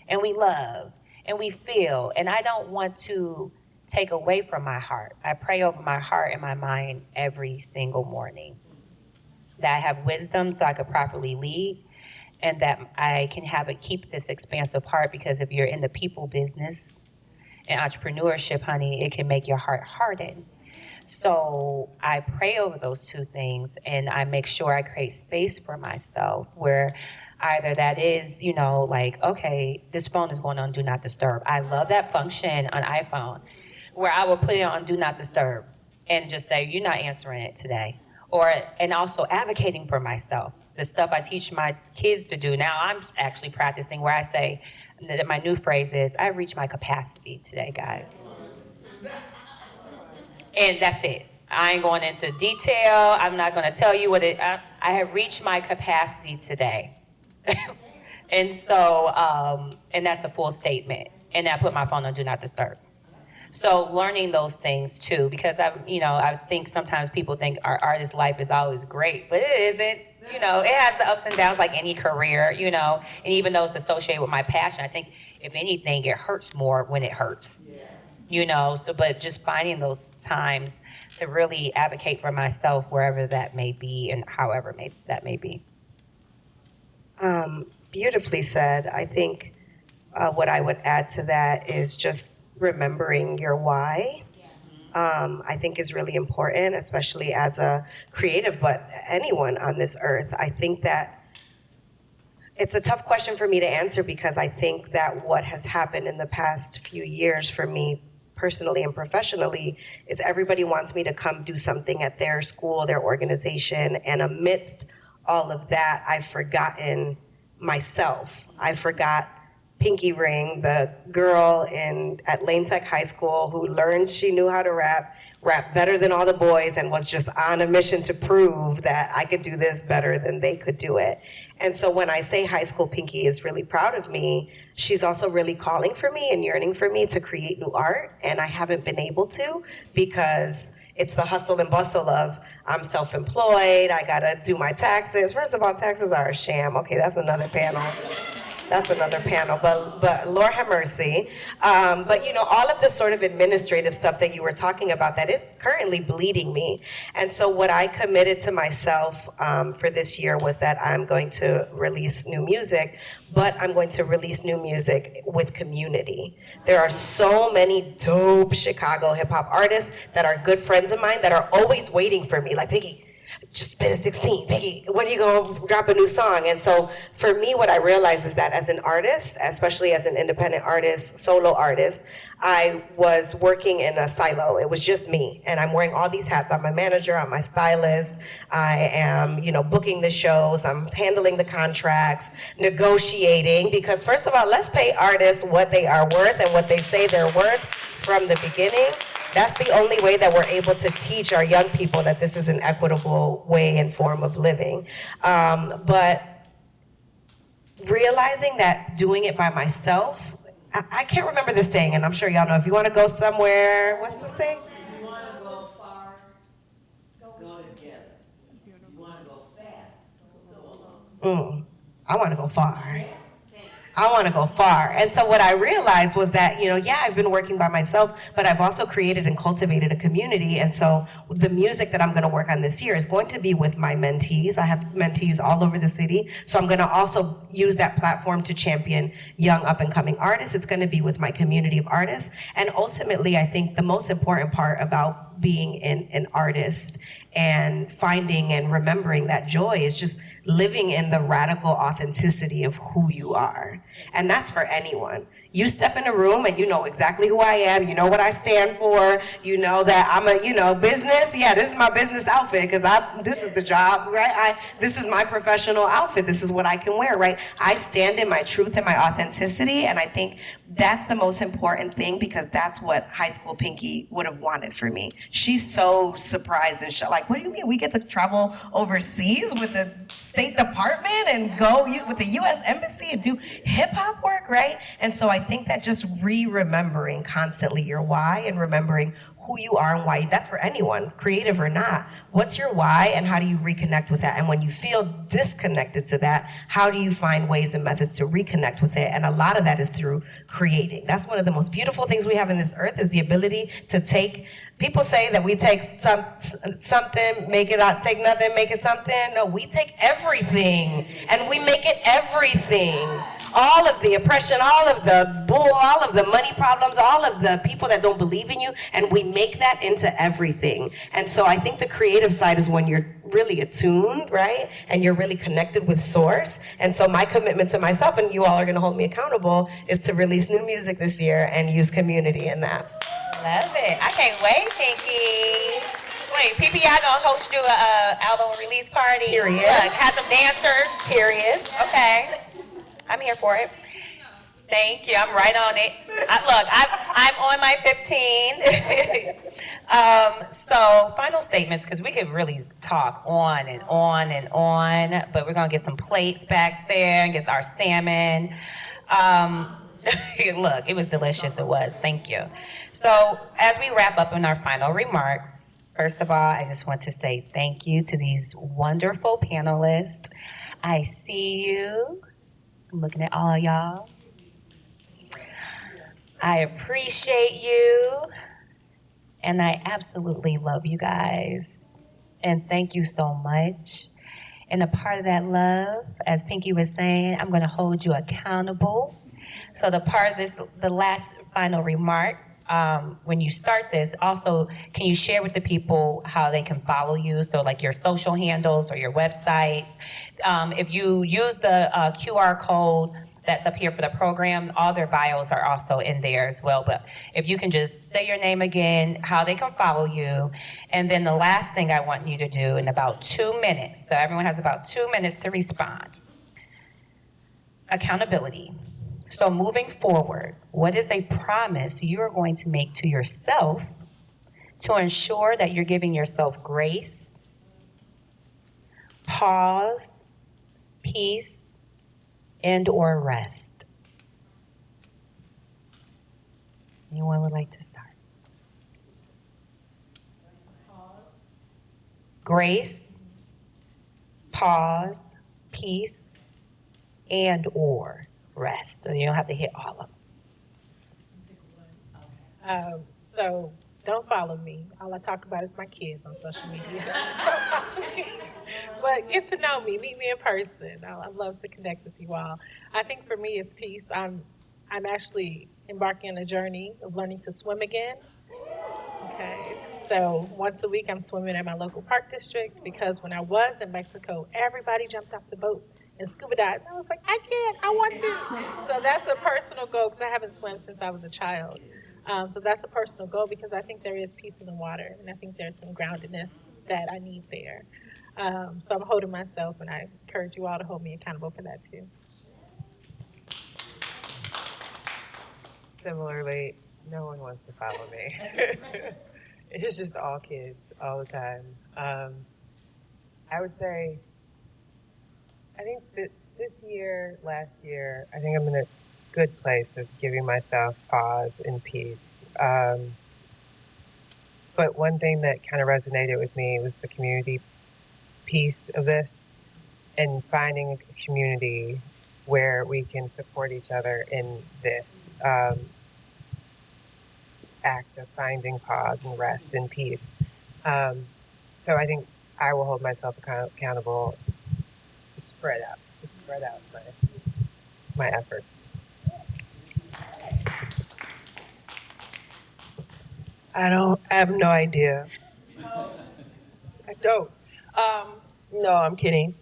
and we love, and we feel, and I don't want to take away from my heart. I pray over my heart and my mind every single morning. That I have wisdom so I could properly lead, and that I can keep this expansive heart, because if you're in the people business and entrepreneurship, honey, it can make your heart harden. So I pray over those two things, and I make sure I create space for myself where either that is, like, okay, this phone is going on Do Not Disturb. I love that function on iPhone where I will put it on Do Not Disturb and just say, you're not answering it today. And also advocating for myself. The stuff I teach my kids to do, now I'm actually practicing where I say, that my new phrase is, I reached my capacity today, guys. And that's it. I ain't going into detail. I'm not going to tell you I have reached my capacity today. And so, and that's a full statement. And I put my phone on Do Not Disturb. So learning those things too, because I think sometimes people think our artist life is always great, but it isn't. It has the ups and downs like any career, and even though it's associated with my passion, I think if anything, it hurts more when it hurts. But just finding those times to really advocate for myself wherever that may be and however that may be. Beautifully said. I think what I would add to that is just remembering your why. I think is really important, especially as a creative, but anyone on this earth. I think that it's a tough question for me to answer, because I think that what has happened in the past few years for me personally and professionally is everybody wants me to come do something at their school, their organization, and amidst all of that, I've forgotten myself. I forgot Pinky Ring, the girl at Lane Tech High School who learned she knew how to rap better than all the boys, and was just on a mission to prove that I could do this better than they could do it. And so when I say High School Pinky is really proud of me, she's also really calling for me and yearning for me to create new art, and I haven't been able to, because it's the hustle and bustle of I'm self-employed, I gotta do my taxes. First of all, taxes are a sham. Okay, that's another panel. But Lord have mercy. But all of the sort of administrative stuff that you were talking about, that is currently bleeding me. And so what I committed to myself for this year was that I'm going to release new music, but I'm going to release new music with community. There are so many dope Chicago hip hop artists that are good friends of mine that are always waiting for me, like, Piggy, just spit a 16. Piggy, when are you going to drop a new song? And so for me, what I realized is that as an artist, especially as an independent artist, solo artist, I was working in a silo. It was just me. And I'm wearing all these hats. I'm my manager, I'm my stylist. I am, booking the shows. I'm handling the contracts, negotiating. Because first of all, let's pay artists what they are worth and what they say they're worth from the beginning. That's the only way that we're able to teach our young people that this is an equitable way and form of living. But realizing that doing it by myself, I can't remember the saying, and I'm sure y'all know, if you want to go somewhere, what's the saying? If you want to go far, go together. If you want to go fast, go alone. I want to go far. I want to go far. And so what I realized was that, I've been working by myself, but I've also created and cultivated a community. And so the music that I'm going to work on this year is going to be with my mentees. I have mentees all over the city. So I'm going to also use that platform to champion young up and coming artists. It's going to be with my community of artists. And ultimately, I think the most important part about being an artist and finding and remembering that joy is just living in the radical authenticity of who you are. And that's for anyone. You step in a room and you know exactly who I am. You know what I stand for. You know that I'm a, business. Yeah, this is my business outfit because this is the job, right? This is my professional outfit. This is what I can wear, right? I stand in my truth and my authenticity. And I think that's the most important thing because that's what High School Pinky would have wanted for me. She's so surprised and like, what do you mean we get to travel overseas with the State Department and go with the U.S. Embassy and do hip hop work, right? And so I think that just remembering constantly your why and remembering who you are and why, that's for anyone, creative or not. What's your why and how do you reconnect with that? And when you feel disconnected to that, how do you find ways and methods to reconnect with it? And a lot of that is through creating. That's one of the most beautiful things we have in this earth is the ability to take. People say that we take something, make it out, take nothing, make it something. No, we take everything and we make it everything. All of the oppression, all of the bull, all of the money problems, all of the people that don't believe in you, and we make that into everything. And so I think the creative side is when you're really attuned, right? And you're really connected with source. And so my commitment to myself, and you all are gonna hold me accountable, is to release new music this year and use community in that. Love it. I can't wait, Pinky. Wait, PPI gonna host you a album release party. Period. Look, have some dancers. Period. Okay. I'm here for it. Thank you. I'm right on it. I'm on my 15. So final statements, because we could really talk on and on and on, but we're gonna get some plates back there and get our salmon. Look, it was delicious. It was. Thank you. So as we wrap up in our final remarks, first of all, I just want to say thank you to these wonderful panelists. I see you. I'm looking at all y'all. I appreciate you. And I absolutely love you guys. And thank you so much. And a part of that love, as Pinky was saying, I'm going to hold you accountable. So the part of this, the last final remark, when you start this, also, can you share with the people how they can follow you? So like your social handles or your websites. If you use the QR code that's up here for the program, all their bios are also in there as well. But if you can just say your name again, how they can follow you. And then the last thing I want you to do in about 2 minutes, so everyone has about 2 minutes to respond. Accountability. So moving forward, what is a promise you're going to make to yourself to ensure that you're giving yourself grace, pause, peace, and or rest? Anyone would like to start? Grace, pause, peace, and or rest. So you don't have to hit all of them. So don't follow me. All I talk about is my kids on social media. But get to know me. Meet me in person. I'd love to connect with you all. I think for me it's peace. I'm actually embarking on a journey of learning to swim again. Okay. So once a week I'm swimming at my local park district because when I was in Mexico, everybody jumped off the boat and scuba dived. And I was like, I can't, I want to. So that's a personal goal because I haven't swum since I was a child. So that's a personal goal because I think there is peace in the water and I think there's some groundedness that I need there. So I'm holding myself and I encourage you all to hold me accountable for that too. Similarly, no one wants to follow me. It's just all kids all the time. I would say, I think that this year, last year, I think I'm in a good place of giving myself pause and peace. But one thing that kind of resonated with me was the community piece of this and finding a community where we can support each other in this act of finding pause and rest and peace. So I think I will hold myself accountable to spread out my efforts. I have no idea. I don't. No, I'm kidding.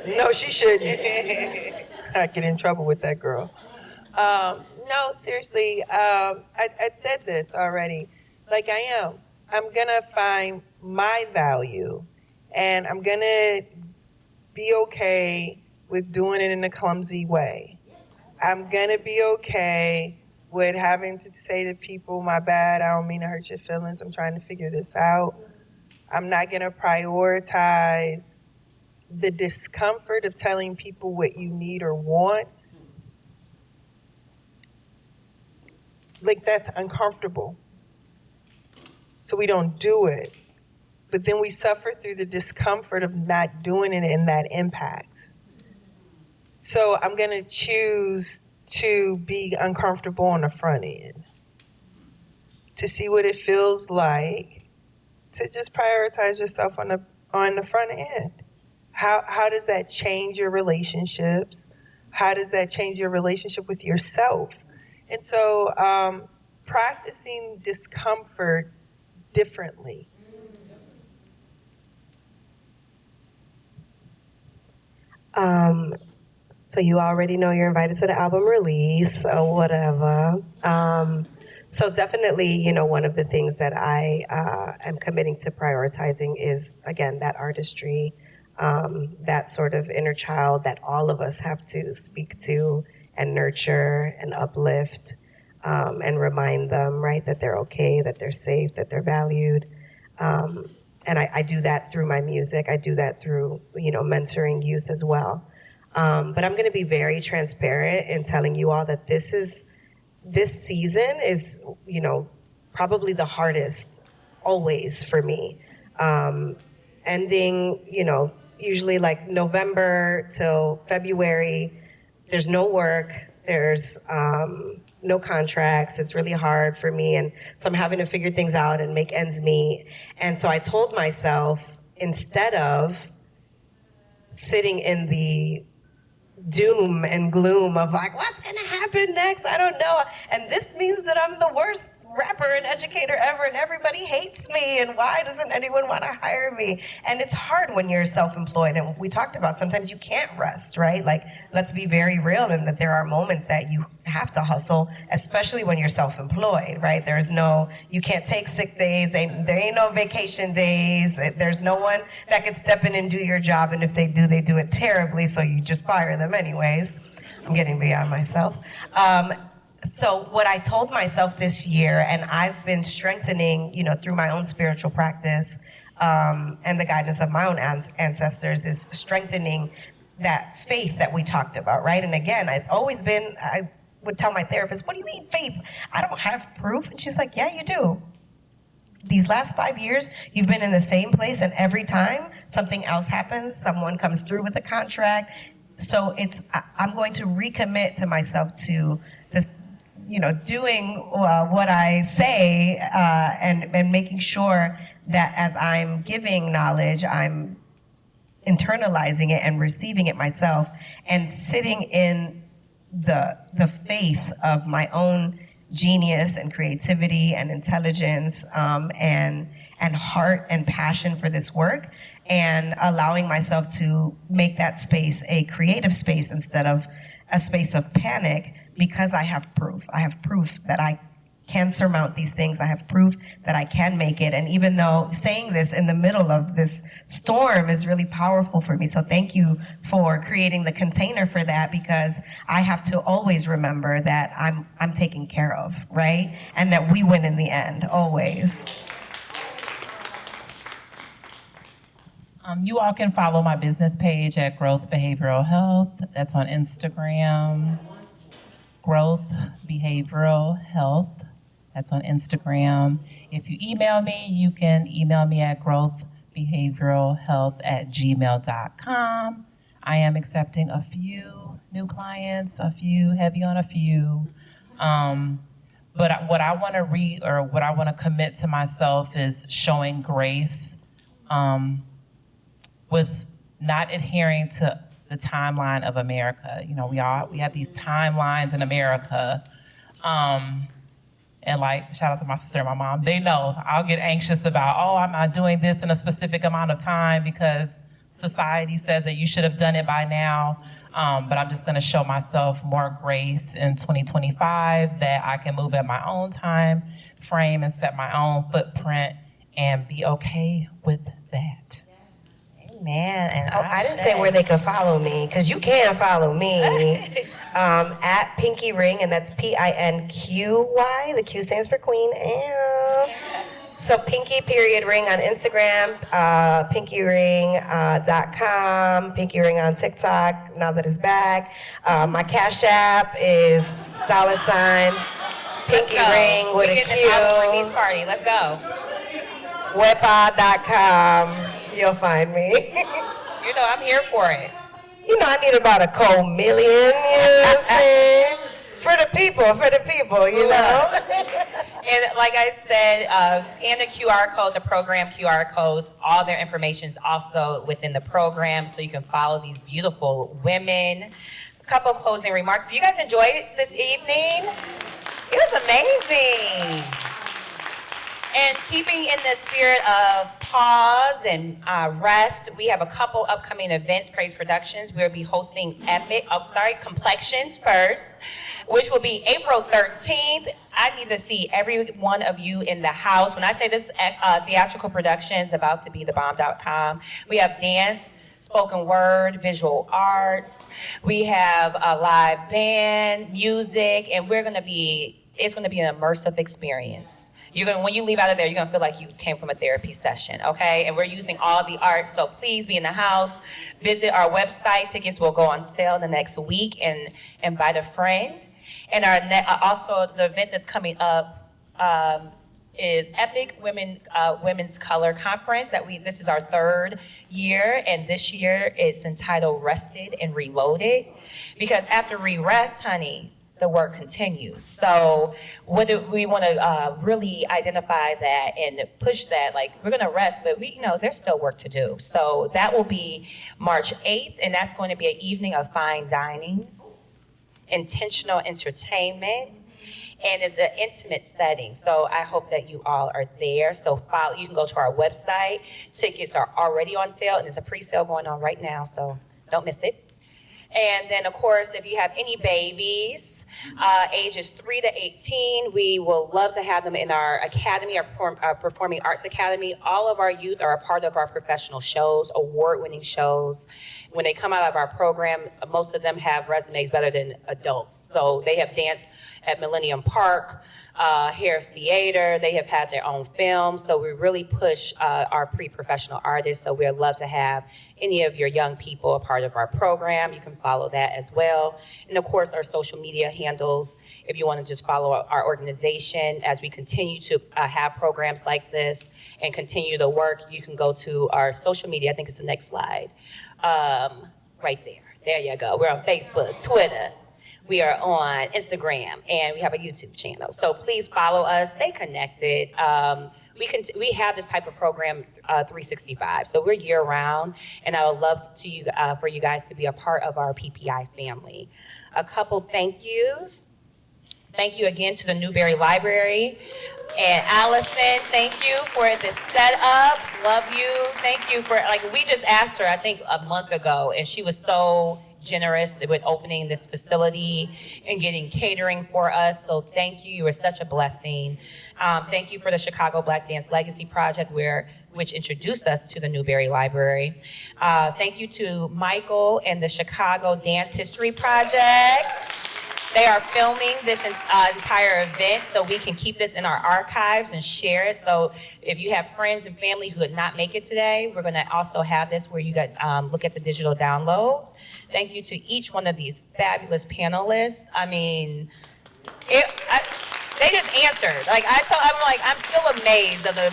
No, she shouldn't. I get in trouble with that girl. No, seriously, I said this already. Like I am. I'm going to find my value and I'm going to be okay with doing it in a clumsy way. I'm going to be okay with having to say to people, my bad, I don't mean to hurt your feelings. I'm trying to figure this out. I'm not going to prioritize the discomfort of telling people what you need or want. Like, that's uncomfortable. So we don't do it. But then we suffer through the discomfort of not doing it and that impact. So I'm going to choose to be uncomfortable on the front end, to see what it feels like, to just prioritize yourself on the front end. How does that change your relationships? How does that change your relationship with yourself? And so practicing discomfort differently. So you already know you're invited to the album release or whatever. So definitely, you know, one of the things that I am committing to prioritizing is, again, that artistry, that sort of inner child that all of us have to speak to and nurture and uplift, and remind them, right, that they're okay, that they're safe, that they're valued. And I do that through my music. I do that through, you know, mentoring youth as well. But I'm going to be very transparent in telling you all that this season is, you know, probably the hardest always for me. Ending, you know, usually like November till February, there's no work, there's no contracts. It's really hard for me. And so I'm having to figure things out and make ends meet. And so I told myself, instead of sitting in the doom and gloom of like, what's gonna happen next? I don't know. And this means that I'm the worst rapper and educator ever and everybody hates me and why doesn't anyone want to hire me? And it's hard when you're self-employed, and we talked about sometimes you can't rest, right? Like, let's be very real in that there are moments that you have to hustle, especially when you're self-employed, right? You can't take sick days, there ain't no vacation days, there's no one that can step in and do your job, and if they do it terribly, so you just fire them anyways. I'm getting beyond myself. So what I told myself this year, and I've been strengthening, you know, through my own spiritual practice, and the guidance of my own ancestors, is strengthening that faith that we talked about, right? And again, it's always been, I would tell my therapist, what do you mean faith? I don't have proof. And she's like, yeah, you do. These last 5 years, you've been in the same place, and every time something else happens, someone comes through with a contract. So I'm going to recommit to myself to this, you know, doing what I say, and making sure that as I'm giving knowledge, I'm internalizing it and receiving it myself, and sitting in the faith of my own genius and creativity and intelligence, and heart and passion for this work, and allowing myself to make that space a creative space instead of a space of panic, because I have proof. I have proof that I can surmount these things. I have proof that I can make it. And even though saying this in the middle of this storm is really powerful for me. So thank you for creating the container for that, because I have to always remember that I'm taken care of, right? And that we win in the end, always. You all can follow my business page at Growth Behavioral Health. That's on Instagram. Growth Behavioral Health. That's on Instagram. If you email me, you can email me at growthbehavioralhealth@gmail.com. I am accepting a few new clients, heavy on a few. But what I want to commit to myself is showing grace, with not adhering to the timeline of America. You know, we have these timelines in America. And like, shout out to my sister and my mom, they know I'll get anxious about, I'm not doing this in a specific amount of time because society says that you should have done it by now. But I'm just gonna show myself more grace in 2025, that I can move at my own time frame and set my own footprint and be okay with that. Man, and I didn't say where they could follow me, because you can follow me at Pinky Ring, and that's PINQY. The Q stands for Queen. So Pinky period ring on Instagram, pinkyring.com, Pinky Ring on TikTok, now that it's back. My Cash App is $ Pinky Ring with a Q. Release party. Let's go. Wepa.com. You'll find me. You know, I'm here for it. You know, I need about a cold million, you know what I'm saying? For the people, you know? And like I said, scan the QR code, the program QR code. All their information is also within the program, so you can follow these beautiful women. A couple closing remarks. Did you guys enjoy it this evening? It was amazing. And keeping in the spirit of pause and rest, we have a couple upcoming events, Praize Productions. We'll be hosting Complexions First, which will be April 13th. I need to see every one of you in the house. When I say this theatrical production is about to be thebomb.com, we have dance, spoken word, visual arts. We have a live band, music, and it's gonna be an immersive experience. When you leave out of there, you're gonna feel like you came from a therapy session, okay? And we're using all the art, so please be in the house. Visit our website. Tickets will go on sale the next week, and invite a friend. And also the event that's coming up is Epic Women's Color Conference. This is our 3rd year, and this year it's entitled Rested and Reloaded, because after we rest, honey, the work continues. So we want to really identify that and push that, like, we're going to rest, but there's still work to do. So that will be March 8th, and that's going to be an evening of fine dining, intentional entertainment, and it's an intimate setting. So I hope that you all are there. So you can go to our website. Tickets are already on sale, and there's a pre-sale going on right now, so don't miss it. And then, of course, if you have any babies, ages 3 to 18, we will love to have them in our academy, our Performing Arts Academy. All of our youth are a part of our professional shows, award-winning shows. When they come out of our program, most of them have resumes better than adults. So they have danced at Millennium Park, Harris Theater. They have had their own film. So we really push our pre-professional artists. So we'd love to have any of your young people a part of our program. You can follow that as well. And of course, our social media handles, if you want to just follow our organization as we continue to have programs like this and continue the work, you can go to our social media. I think it's the next slide. Right there. There you go. We're on Facebook, Twitter. We are on Instagram, and we have a YouTube channel. So please follow us, stay connected. We have this type of program 365, so we're year round, and I would love for you guys to be a part of our PPI family. A couple thank yous. Thank you again to the Newberry Library. And Allison, thank you for this setup. Love you. Thank you for, we just asked her, I think a month ago, and she was so generous with opening this facility and getting catering for us. So thank you. You were such a blessing. Thank you for the Chicago Black Dance Legacy Project, which introduced us to the Newberry Library. Thank you to Michael and the Chicago Dance History Projects. They are filming this entire event so we can keep this in our archives and share it. So if you have friends and family who could not make it today, we're going to also have this where you can look at the digital download. Thank you to each one of these fabulous panelists. I mean, they just answered. I'm still amazed of the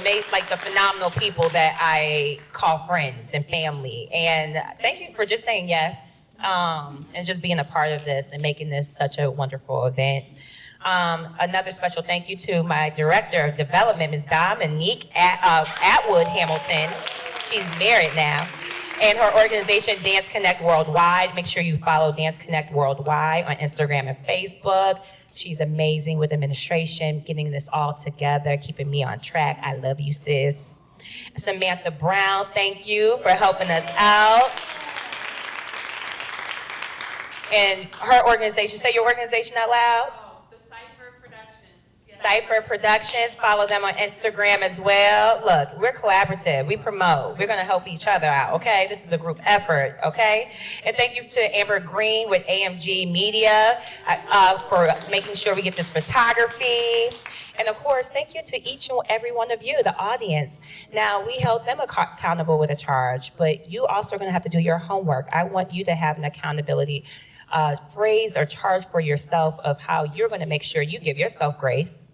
phenomenal people that I call friends and family. And thank you for just saying yes. And just being a part of this and making this such a wonderful event. Another special thank you to my Director of Development, Ms. Dominique Atwood Hamilton. She's married now. And her organization, Dance Connect Worldwide. Make sure you follow Dance Connect Worldwide on Instagram and Facebook. She's amazing with administration, getting this all together, keeping me on track. I love you, sis. Samantha Brown, thank you for helping us out. And her organization, say your organization out loud. Cypher Productions. Follow them on Instagram as well. Look, we're collaborative. We promote. We're going to help each other out, okay? This is a group effort, okay? And thank you to Amber Green with AMG Media for making sure we get this photography. And of course, thank you to each and every one of you, the audience. Now, we held them accountable with a charge, but you also are going to have to do your homework. I want you to have an accountability phrase or charge for yourself of how you're going to make sure you give yourself grace,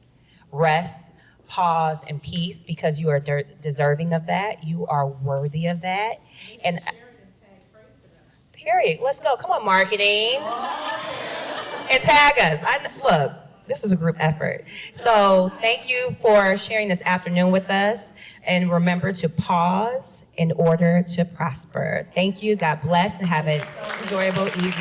rest, pause, and peace, because you are deserving of that. You are worthy of that. And period. Let's go. Come on, marketing. And tag us. Look, this is a group effort. So thank you for sharing this afternoon with us. And remember to pause in order to prosper. Thank you. God bless, and have an enjoyable evening.